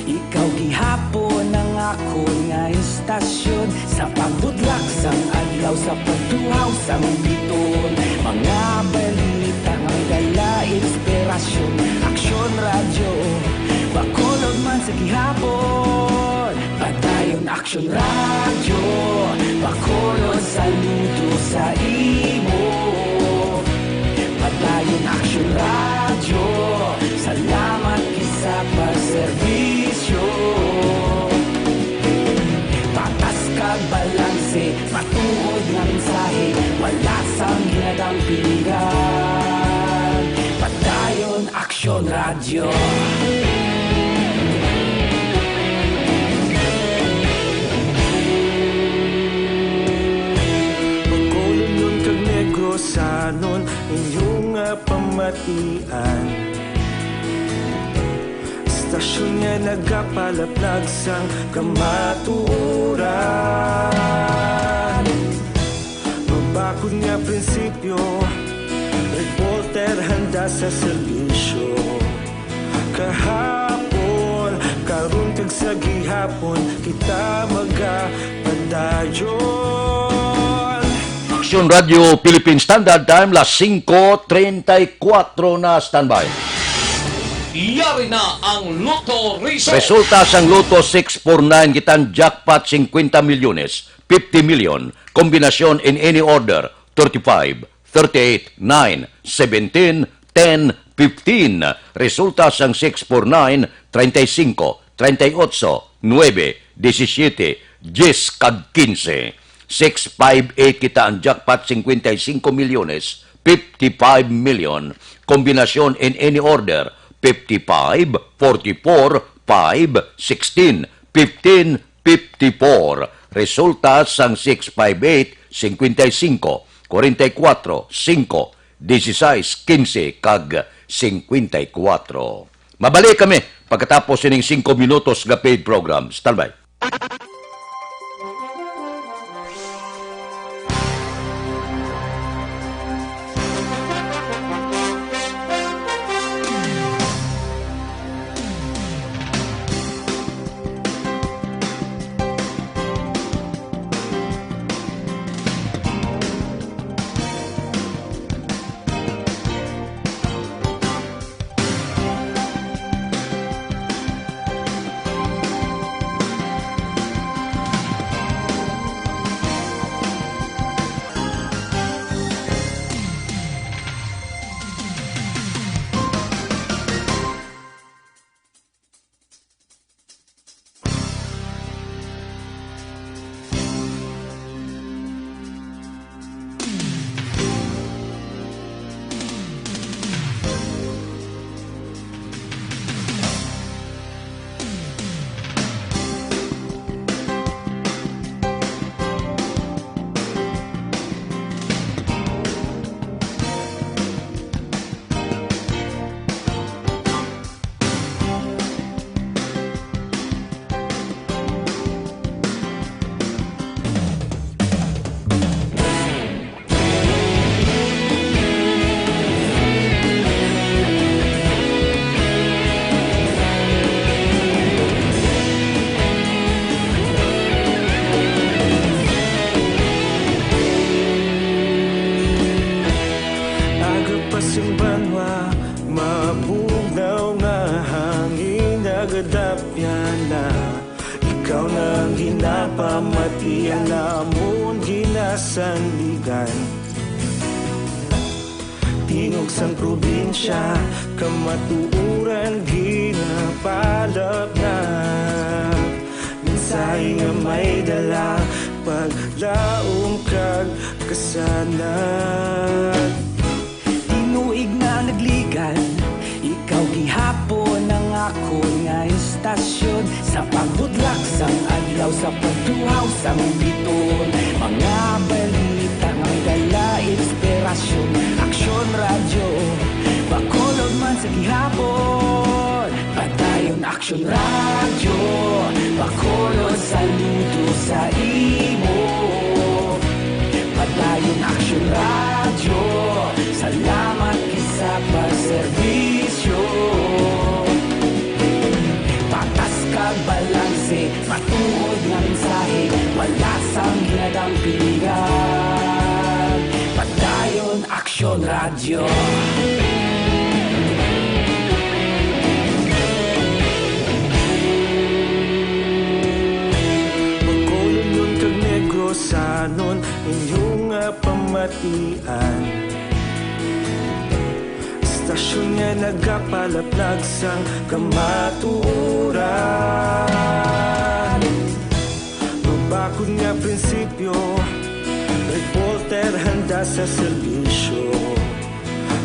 ikaw gihapon ang ako nga istasyon. Sa pagbudlak sang adlaw, sa pagtuhaw sang biton, mga balita ang dala inspirasyon. Aksyon radyo, bakolod man sa gihapon. Padayon aksyon radyo, bakolod saludo sa imo. Padayon aksyon radyo, salamat kisa pagserbisyo. Patas kag balanse, matuod nga mensahe, wala sang ginadampingan. Padayon aksyon radyo. Bacolod nun kag Negrosanon inyong pamatian. Stasyon nga nagapalaplag sang kamatuoran. Mabakod nga prinsipyo, reporter handa sa serbisyo. Kahapon, karon kag sa gihapon, kita magapadayon. Aksyon Radio Philippine Standard Time, las 5:34 na standby. Yari na ang Lotto Result. Resulta sang Lotto 649 kitang jackpot 50 milyones, 50 million, kombinasyon in any order 35, 38, 9, 17, 10, 15. Resulta sang 649 35, 38, 9, 17, 10 kag 15. 658 kita ang jackpot 55 milyones, 55 million, kombinasyon in any order 55, 44, 5, 16, 15, 54. Resulta sang 658, 55, 44, 5, 16, 15, kag 54. Mabalik kami pagkatapos ining 5 minutos nga paid program. Standby. Ikaw nang ginapamati, alamon ginasandigan. Tingog sang probinsya, kamatuuran ginapalap na. Minsay nga may dala, paglaom kag kasanan. Tinuig na nagligan, ikaw gihapon ang ako nga istasyon. Sa pagbudlak sang adlaw, sa pagtuhaw sang biton, mga balita nga dala inspirasyon. Aksyon radyo, bakolod man sa gihapon. Padayon aksyon radyo, bakolod saludo sa imo. Padayon matuod nga mensahe, wala sang ginadampigan. Padayon Aksyon Radio. Magkulong nun kag Negrosanon inyong pamatian. Stasyon nga nagapalaplag sang kamaturan. Magbakod nga prinsipyo, reporter handa sa serbisyo.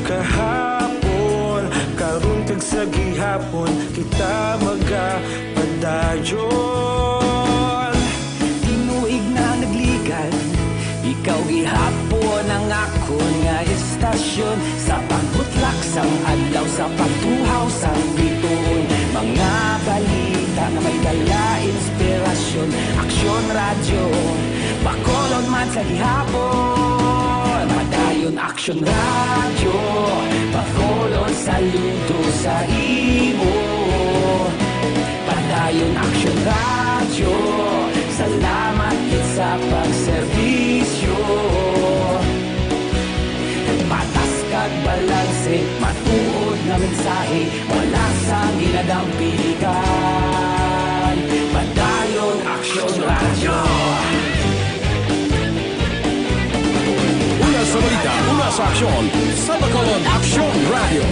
Kahapon, karun kag sa gihapon, kita magapadayon. Tinuig na nagligan, ikaw gihapon ang akon nga istasyon. Sa pagbutlak sang adlaw, sa pagtuhaw sang bituon, mga balita na may dala inspirasyon. Aksyon Radio, Bacolod man sa gihapon. Padayon Aksyon Radio, Bacolod saludo sa imo. Padayon Aksyon Radio, salamat kit sa pagserbisyo. Patas kag balanse, matuod nga mensahe, wala sang ginadampigan. Padayon Aksyon Radio. Una sa balita, una sa aksyon, sa Bacolod Aksyon Radio.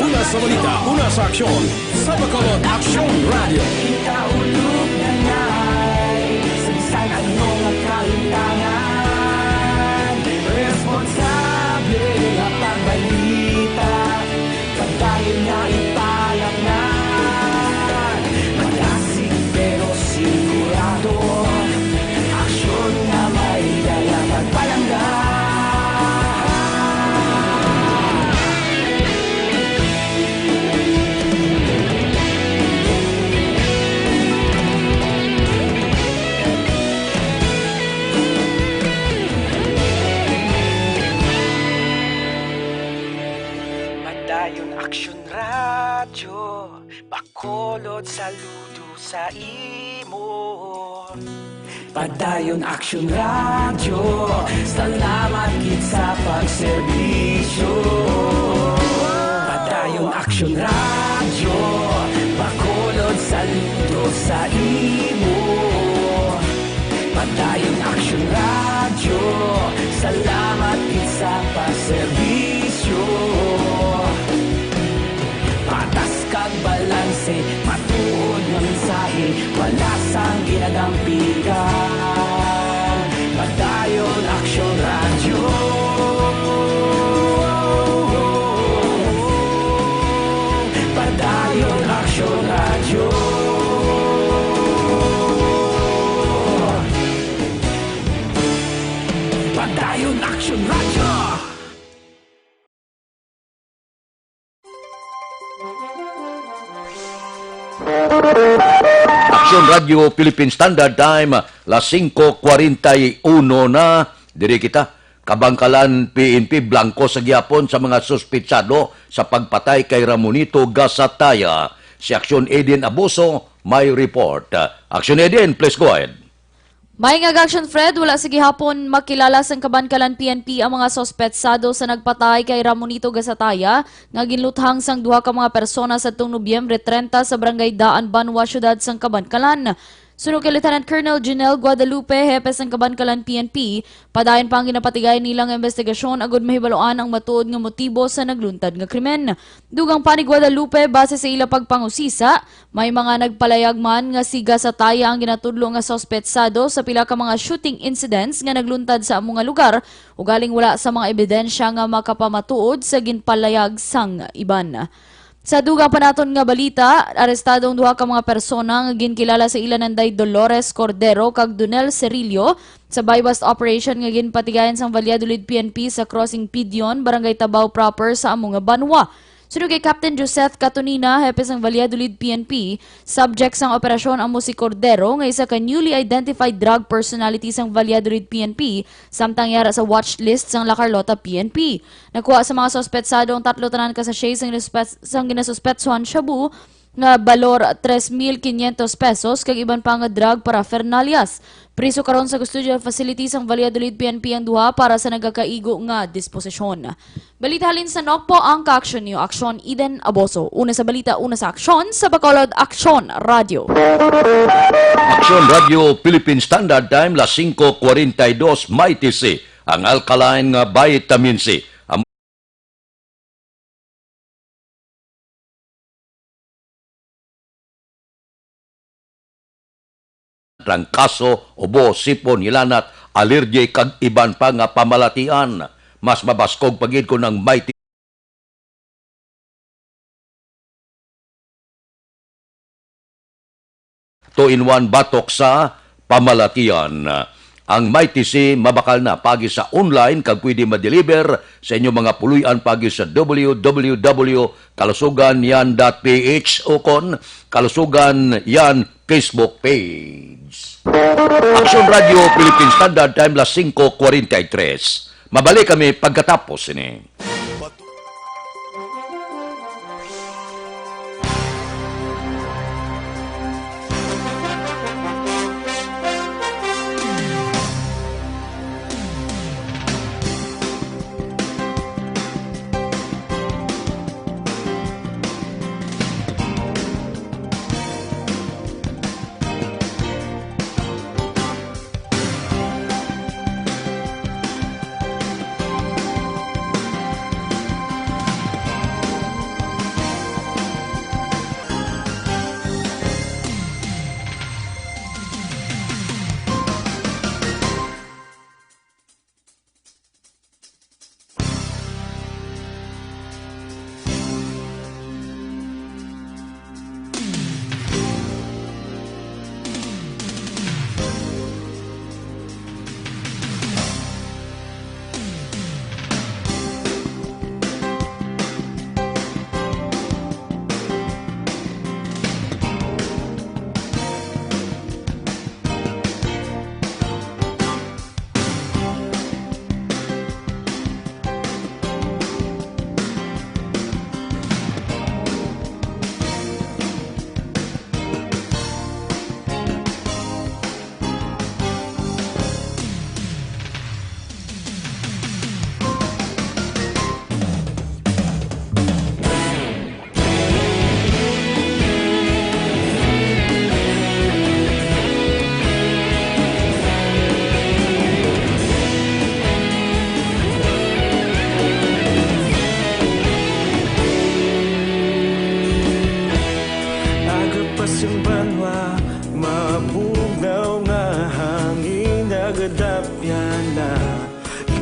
Una sa balita, una sa aksyon, sa Bacolod Aksyon Radio. Kita ulog na ngay, sa bisan anong kalintangan. Responsable nga pagbalita, pagdayon nga ipalaknan. Magasig pero sigurado, aksyon nga may dala magpalanggan. Padayon Aksyon Radio, Bacolod saludo sa imo. Padayon Aksyon Radio, salamat kit sa pagserbisyo. Padayon Aksyon Radio, Bacolod saludo sa imo. Padayon Aksyon Radio, salamat kit sa pagserbisyo. Patas kag balanse, matuod nga mensahe, wala sang ginadampigan. Padayon Aksyon Radio. Padayon Aksyon Radio. Padayon Aksyon Radio. Aksyon Radio Philippine Standard Time, las 5:41 na. Diri kita, kabangkalan PNP blanco sa gihapon sa mga suspitsado sa pagpatay kay Ramonito Gasataya. Si Aksyon Eden Abuso may report. Aksyon Eden, please go ahead. May action Fred, wala sa gihapon makilala sang Kabangkalan PNP ang mga sospetsado sa nagpatay kay Ramonito Gasataya nga ginluthang sang duha ka mga persona sa Nobyembre 30 sa Barangay Daan, Banwa, syudad sang Kabangkalan. Sunog kay Lieutenant Colonel Janelle Guadalupe, hepe sang Kabangkalan PNP, padayon pa ang ginapatigay nilang investigasyon agud mahibaloan ang matuod nga motibo sa nagluntad nga krimen. Dugang pa ni Guadalupe, base sa ila pagpangusisa, may mga nagpalayag man nga si Gasataya ang ginatudlo nga sospetsado sa pila ka mga shooting incidents nga nagluntad sa among nga lugar ug galing wala sa mga ebidensya nga makapamatuod sa ginpalayag sang iban. Sa dugang pa naton nga balita, arestadong duha ka mga persona nga ginkilala sa ilananday Dolores Cordero kag Donel Cerillo sa buy-bust operation nga ginpatigayan sang Valladolid PNP sa Crossing Pidion, Barangay Tabaw proper sa among nga Banwa. Sunod kay Captain Joseph Catonina, hepe sang Valladolid PNP, subject sang operasyon ang si Cordero nga isa ka newly identified drug personality sang Valladolid PNP, samtang yara sa watch list sang La Carlota PNP. Nakuha sa mga sospetsado ang 3 tanan ka sa sang ginasuspetsuhan shabu nga balor 3,500 pesos kag iban pa nga drug paraphernalias. Priso karon sa custodial facility sang Valladolid PNP ang duha para sa nagakaigo nga disposisyon. Balita halin sa Nokpo ang ka-aksyon niyo. Aksyon Eden Aboso. Una sa balita, una sa aksyon sa Bacolod Aksyon Radio. Aksyon Radio Philippine Standard Time las 5:42 Mighty C. Ang alkaline nga vitamin C. Trangkaso, ubo, sipon, hilanat, alergy kag iban pa nga pamalatian. Mas mabaskog pagid ko ng Mighty 2-in-1 batok sa pamalatian. Ang Mighty C mabakal na pagi sa online kag pwede ma-deliver sa inyo mga puluyan pagi sa www.kalusuganyan.ph o kon Kalusugan Yan Facebook page. Aksyon Radio Philippine Standard Time las 5:43. Mabalik kami pagkatapos ini.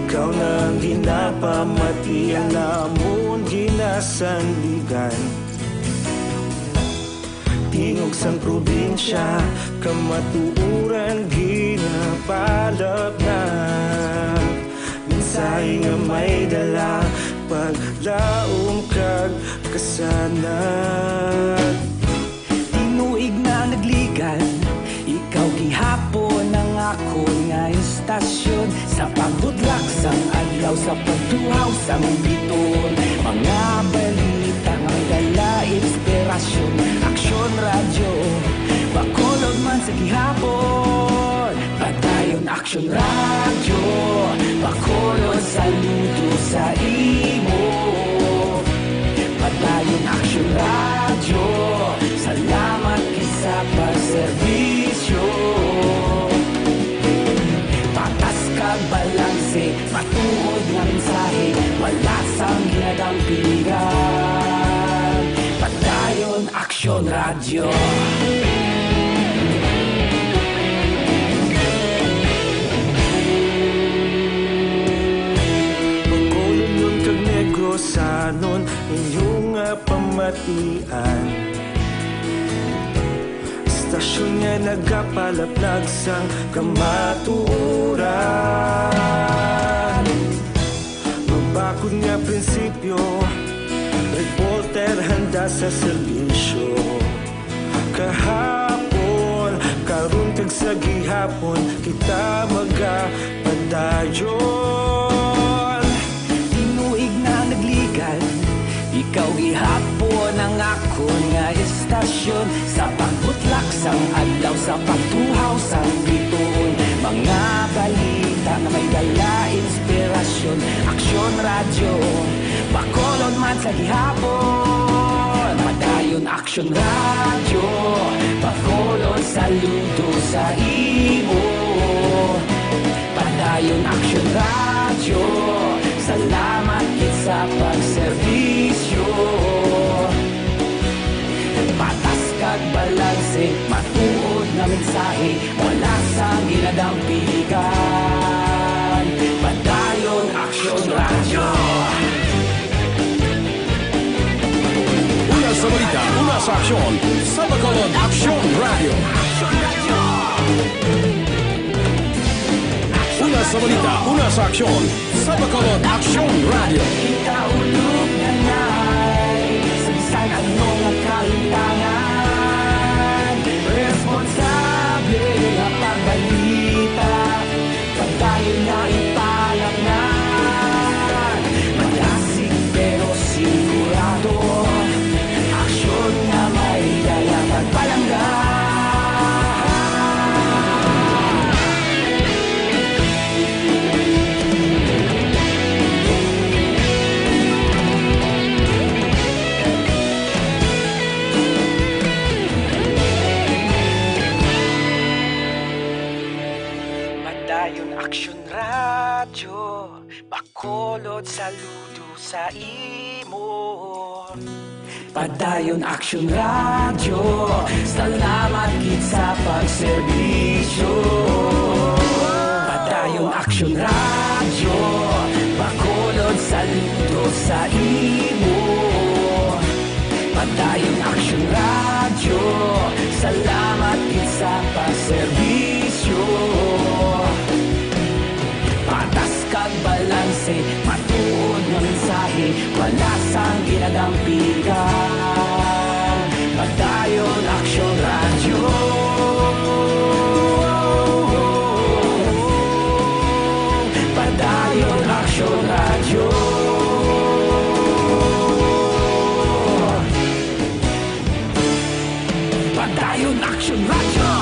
Ikaw nang ginapamati ang namon ginasandigan. Tingog sang probinsya, kamatuuran ginapalap na. Minsay nga may dala, paglaom kag kasanat. Tinuig na nagligan, ikaw gihapon ang ako nga istasyon. Sa pagbutlak sang adlaw, sa pagtuhaw sang biton. Mga balita nga dala inspirasyon. Aksyon radyo, Bacolod man sa gihapon. Patayon Aksyon radyo, Bacolod saludo sa imo. Patayon Aksyon radyo, salamat kisa pagserbisyo. Patas kag balanse, matuod nga mensahe, wala sang ginadampingan. Patayon Aksyon radyo. Bacolod nun kag Negrosanon, inyong pamatian. Istasyon nga nagapalaplag sang kamaturan. Mabakod nga prinsipyo, report handa sa serbisyo. Kahapon, karon tag sa gihapon, kita magapadayon. Tinuig na nagligan, ikaw gihapon ang akon nga estasyon. Sa pagbutlak sang adlaw, sa pagtuhaw sang bituon, mga balita na may dala inspirasyon. Aksyon radyo, Bacolod man sa gihapon. Padayon Aksyon radyo, Bacolod saludo sa imo. Padayon Aksyon radyo, salamat kit sa pagserbisyo. Patas kag balanse, matuod na mensahe, wala sa ginadampigan. Padayon Aksyon radyo. Una sa balita, una sa aksyon, sa Bacolod Aksyon Radio. Una sa balita, una sa aksyon, sa Bacolod Aksyon Radio. Kita ulog na na'y sa bisan anong nakalintangan. Responsable na pagbalita, pagdayon na ipalaknan. Malasig pero sigurado, aksyon na may dala pagpalanggan. Padayon Aksyon radyo, Bacolod saludo sa imo. Padayon Aksyon radyo, salamat kit sa pagserbisyo. Padayon Aksyon radyo, Bacolod saludo sa imo. Padayon Aksyon radyo, salamat kit sa pagserbisyo. Patas kag balanse, matuod na mensahe, wala sang ginadampigan. Padayon Aksyon radyo. Padayon Aksyon radyo. Padayon Aksyon radyo.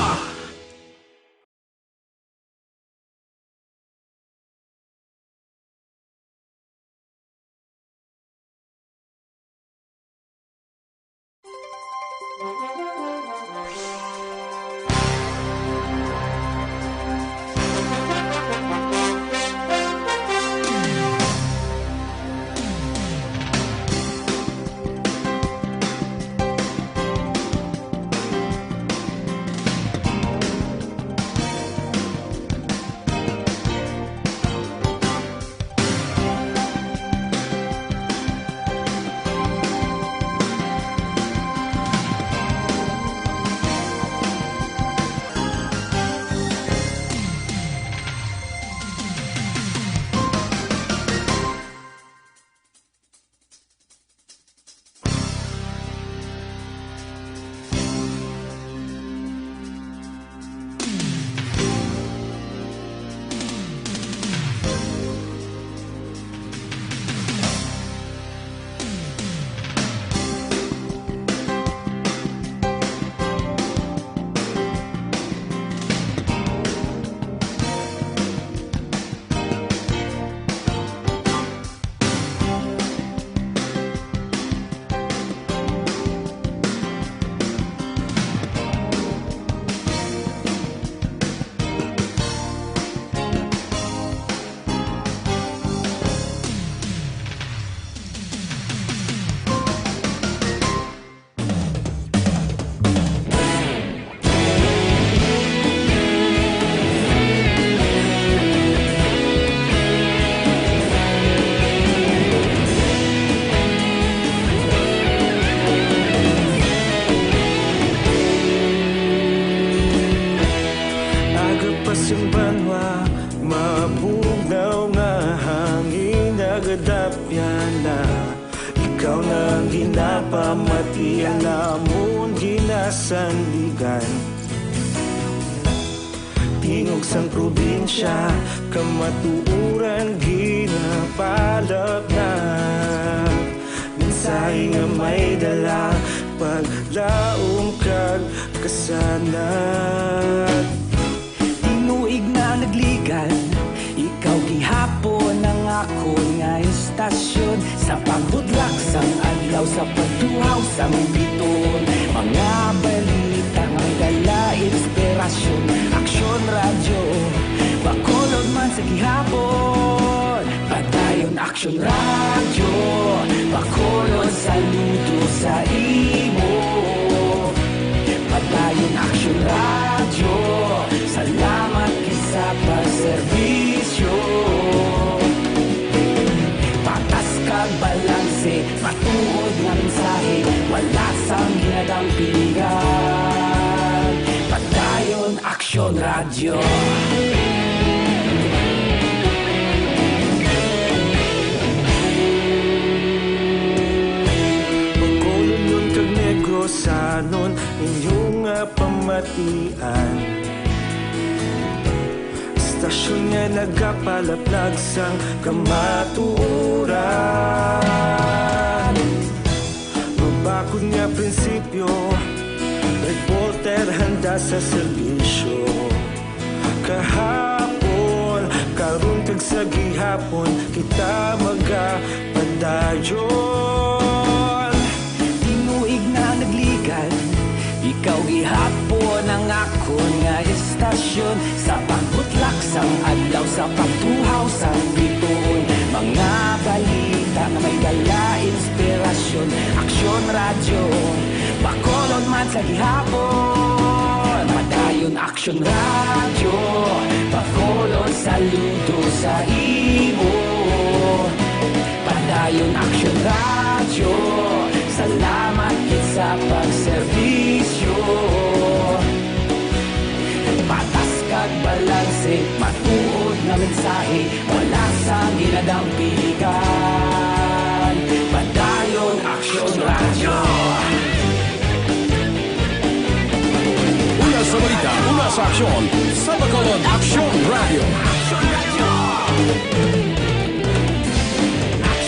sandigan. Tingog sang probinsya, kamatuuran ginapalap na. Minsay nga may dala, paglaom kag kasanat. Tinuig na nagligan, ikaw gihapon ang ako nga istasyon. Sa pagbudlak sang adlaw, sa pagtuhaw sang biton. Mga balita nga dala, inspirasyon. Aksyon radyo, bakolod man sa gihapon. Padayon aksyon radyo, bakolod saludo sa imo. Padayon aksyon radyo, salamat kisa pagserbisyo. Patas kag balanse, matuod nga mensahe, wala sang ginadampingan. Padayon aksyon radyo. Bacolod nun kag Negrosanon, inyong nga pamatian. Istasyon nga nagapalaplag sang kamatuoran. Mabakod nga prinsipyo, reporter handa sa serbisyo. Kahapon, karon kag sa gihapon, kita magapadayon. Tinuig na nagligan, ikaw gihapon ang ako nga istasyon. Sa pagbutlak sang adlaw, sa pagtuhaw sang biton. Mga balita nga may dala, inspirasyon. Aksyon radyo, bakolod man sa gihapon. Padayon aksyon radyo, bakolod saludo sa imo. Padayon aksyon radyo, salamat sa pagserbisyo. Patas kag balanse, matuod na mensahe, wala sa ginadampingan. Padayon aksyon radyo. Una sa balita, una sa aksyon, sa Bacolod Aksyon Radio.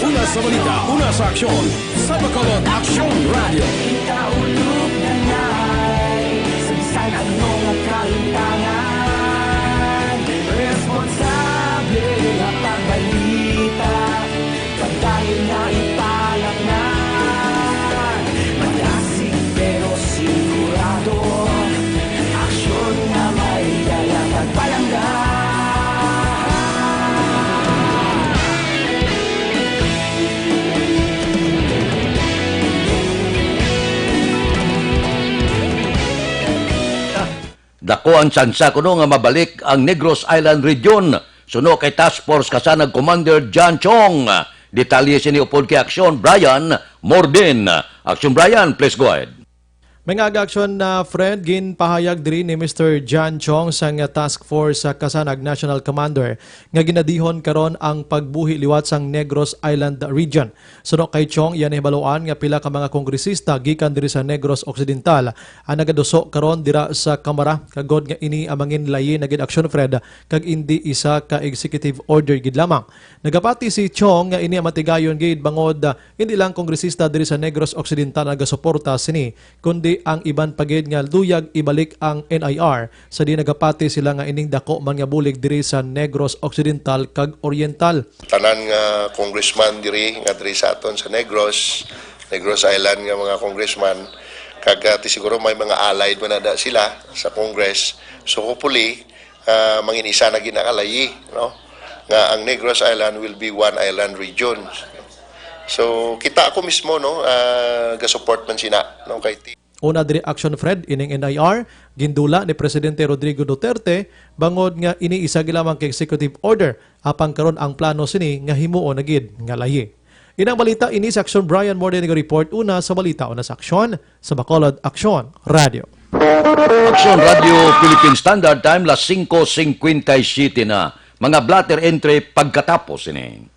Una sa balita, una sa aksyon, sa Bacolod Aksyon Radio. Ikaulog na na'y sansan ano nga kaintangan. Responsable nga pagbalita, pagdayon na ipalak na. Malasig pero sigurado, aksyon na may dala pagpalanggan. Dako ang tsansa kuno nga mabalik ang Negros Island Region. Suno kay Task Force Kasanag Commander John Chong. Detalye sini upod kay Aksyon Brian Morden. Aksyon Brian, please go ahead. May nga aksyon na Fred, ginpahayag diri ni Mr. John Chong sa Task Force sa Kasanag National Commander nga ginadihon karon ang pagbuhi liwat sang Negros Island Region. Suno kay Chong, yan hibaluan nga pila ka mga kongresista gikan diri sa Negros Occidental ang nagaduso karon dira sa Kamara kagod nga ini amangin layi na gid aksyon Fred kag indi isa ka executive order gid lamang. Nagapati si Chong nga ini matigayon gid bangod hindi lang kongresista diri sa Negros Occidental nagasuporta sini kundi ang iban pagid nga luyag ibalik ang NIR sa di nagapati sila nga ining dako man nga bulig diri sa Negros Occidental kag Oriental. Tanan nga congressman diri sa aton sa Negros Island nga mga congressman kag siguro may mga allied man na sila sa Congress. So hopefully mangin isa na ginakalayi no nga ang Negros Island will be one island region. So kita ako mismo no ga-support man sina no kay Una diri action Fred ining NIR gindula ni Presidente Rodrigo Duterte bangod nga ini isa gilamang kay executive order apang karon ang plano sini nga himuon na gid nga lahi. Inang balita ini sa Aksyon Brian Morden nga report una sa balita una sa aksyon sa Bacolod Aksyon Radio. Aksyon Radio Philippine Standard Time las 5:57 na. Mga blatter entry pagkatapos ini.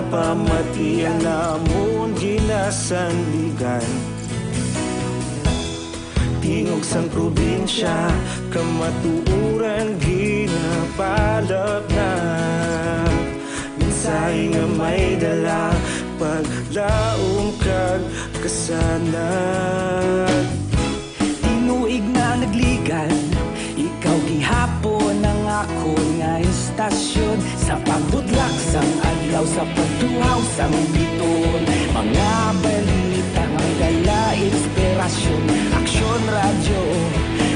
ginapamati namon ginasandigan tingog sang probinsya kamatuuran ginapalap na minsay nga may dala paglaom kag kasanag Tinuig na nagligan ikaw gihapon ang ako nga istasyon sa pagbudlak sang adlaw sa pagtuhaw sang biton mga balita nga dala inspirasyon aksyon radyo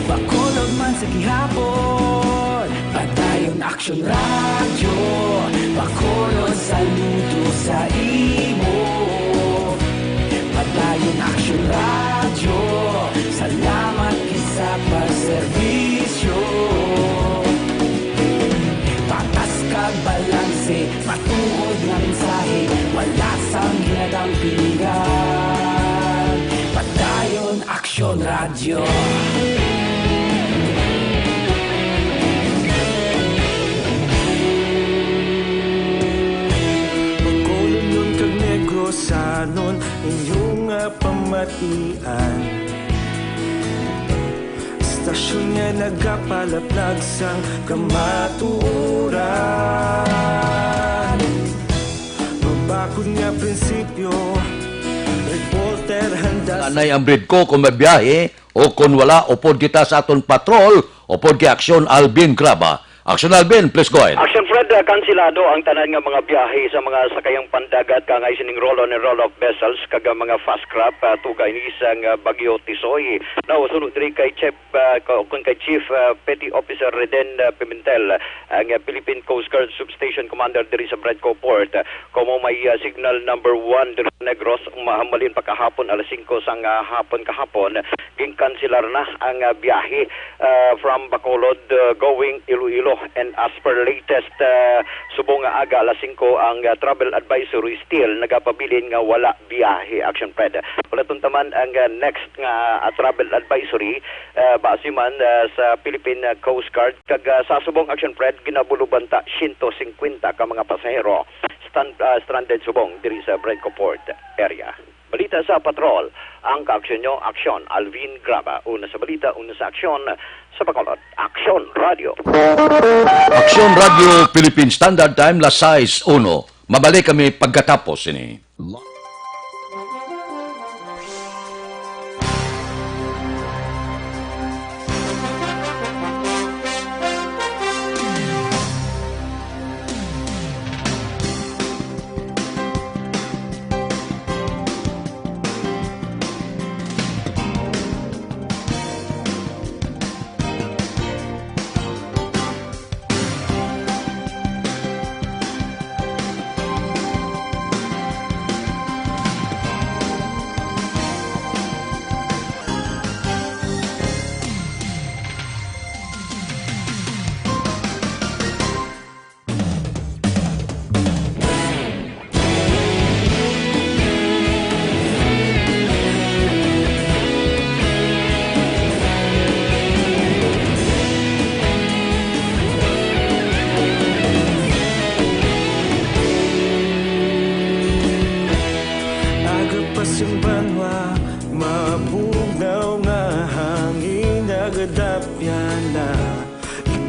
bakolod man sa gihapon padayon aksyon radyo bakolod saludo sa imo padayon aksyon radyo salamat kisa pagserbisyo patas kag balanse matuod nga mensahe wala sang ginadampingan padayon aksyon radyo Bacolod nun kag Negrosanon inyong pamatian Stasyon nga nagapalaplag sang kamatuoran Mabakod nga prinsipyo reporter handa Anay ang breed ko kung mabiyahe o kung wala upod kita sa aton patrol upod kay Aksyon Alvin Graba. Aksyon Alvin, please go ahead. Action Fred, kansilado ang tanan nga mga biyahe sa mga sakayang pandagat kangay sining roll-on and roll-off vessels kaga mga fast craft tugay ni isang Bagyo Tisoy. Now, sunod diri kay Chief Petty Officer Reden Pimentel, ang Philippine Coast Guard Substation Commander diri sa Bradco Port. Como may signal number 1 diri sa Negros, mahamalin pa kahapon alas 5 sang hapon kahapon, ginkanselar na ang biyahe from Bacolod going Iloilo. And as per latest subong nga aga alas 5 ang travel advisory still nagapabilin nga wala biyahe. Action Fred. Wala taman ang next nga travel advisory base man sa Philippine Coast Guard kag sa subong Action Fred ginabuluban ta 150 ka mga pasahero stranded subong diri sa Bradco Port area. Balita sa patrol, ang kaaksyon nyo, Aksyon Alvin Graba. Una sa balita, una sa aksyon, sa Bacolod, Aksyon Radio. Aksyon Radio Philippine Standard Time, las 6:01. Mabalik kami pagkatapos ini.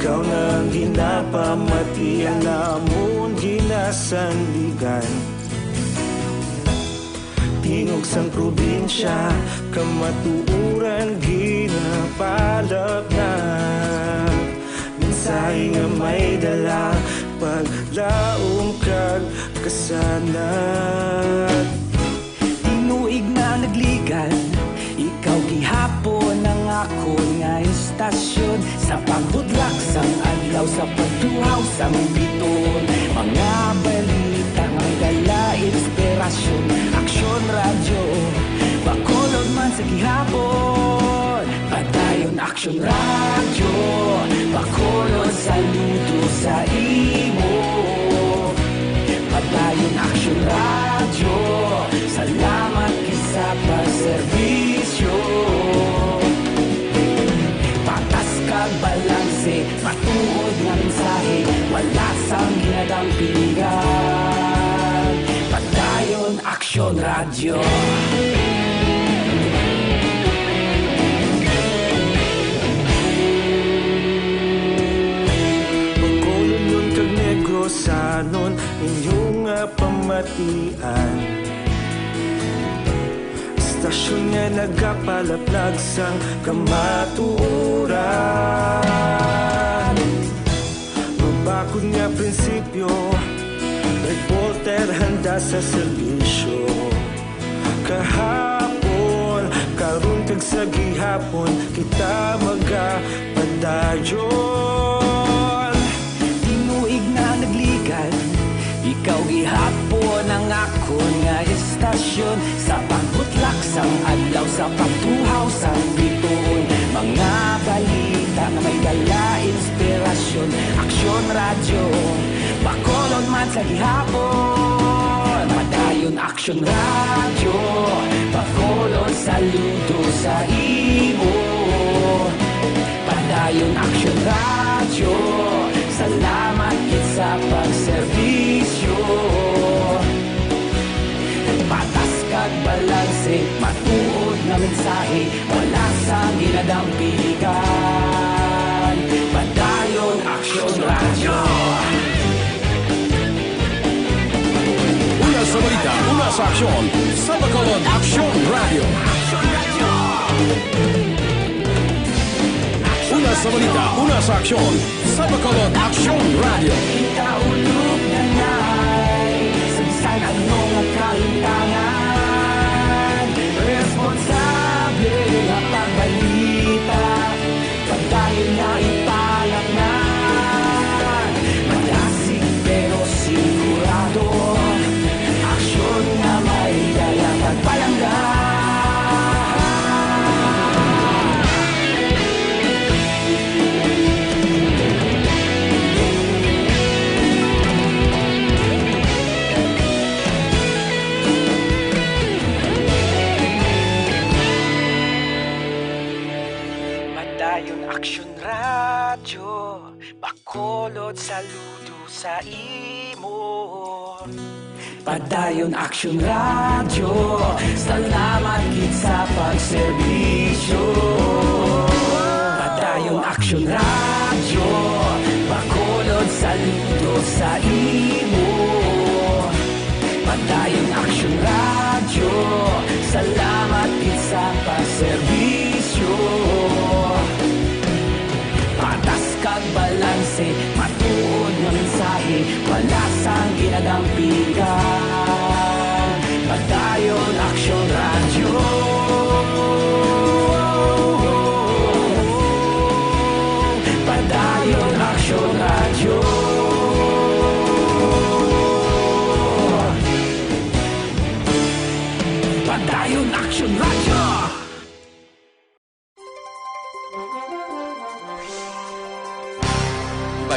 Ikaw na ginapamati namon ginasandigan tingog sang probinsya kamatuuran ginapalap na minsay nga may dala paglaom kag kasanag Tinuig na nagligan ikaw gihapon ang ako nga istasyon sa pagbudlak sang adlaw sa pagtuhaw sang biton mga balita nga dala inspirasyon aksyon radyo bakolod man sa gihapon padayon aksyon radyo bakolod saludo sa imo padayon aksyon radyo salamat kisa pagserbisyo patas kag balanse matuod nga mensahe wala sang ginadampingan Radyo. Bacolod nun kag Negros anon inyong pamatian. Istasyon nga nagapalaplag sang kamaturan. Mabakod nga prinsipyo, reporter handa sa serbisyo. Kahapon, karon kag sa gihapon, kita magapadayon. Tinuig na naglikan, ikaw gihapon ang akon nga istasyon. Sa pagbutlak sang adlaw, sa pagtuhaw sang bituon. Mga balita na may dala inspirasyon. Aksyon radyo, Bacolod man sa gihapon. Padayon aksyon radyo, Bacolod saludo sa imo. Padayon aksyon radyo, salamat kit sa pagserbisyo. Patas kag balanse, matuod nga mensahe, wala sa ginadampigan. Padayon aksyon radyo. Una sa balita, una sa aksyon, sa Bacolod Aksyon Radio. Una sa balita, una sa aksyon, sa Bacolod Aksyon Radio. Ikaulog na ngay, sa anong kalintangan. Responsable nga pagbalita, pagdayon na ipalaknan. Malasig pero sigurado, aksyon nga may dalang pagpalanggan. Padayon aksyon radyo, Bacolod saludo sa imo. Padayon aksyon radyo, salamat kit sa pagserbisyo. Padayon aksyon radyo, Bacolod saludo sa imo. Padayon aksyon radyo, salamat kit sa pagserbisyo. Patas kag balanse, matuod nga mensahe, wala sang ginadampigan. Padayon aksyon radyo. Padayon aksyon radyo. Padayon aksyon radyo.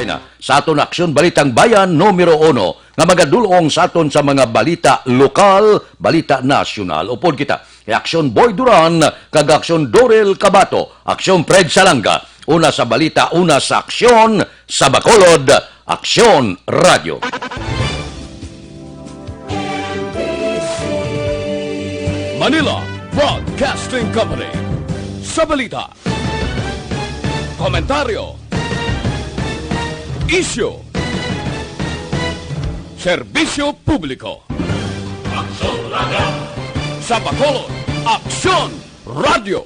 Na sa aton aksyon balitang bayan numero 1 nga magadulong sa aton sa mga balita lokal, balita nasyonal. Upod kita, aksyon Boy Duran kag aksyon Dorel Cabato, aksyon Fred Salanga. Una sa balita, una sa aksyon sa Bacolod Aksyon Radio. Manila Broadcasting Company. Sa balita, komentaryo, isyu, serbisyo publiko. Aksyon Radio. Sa Bacolod Aksyon Radio.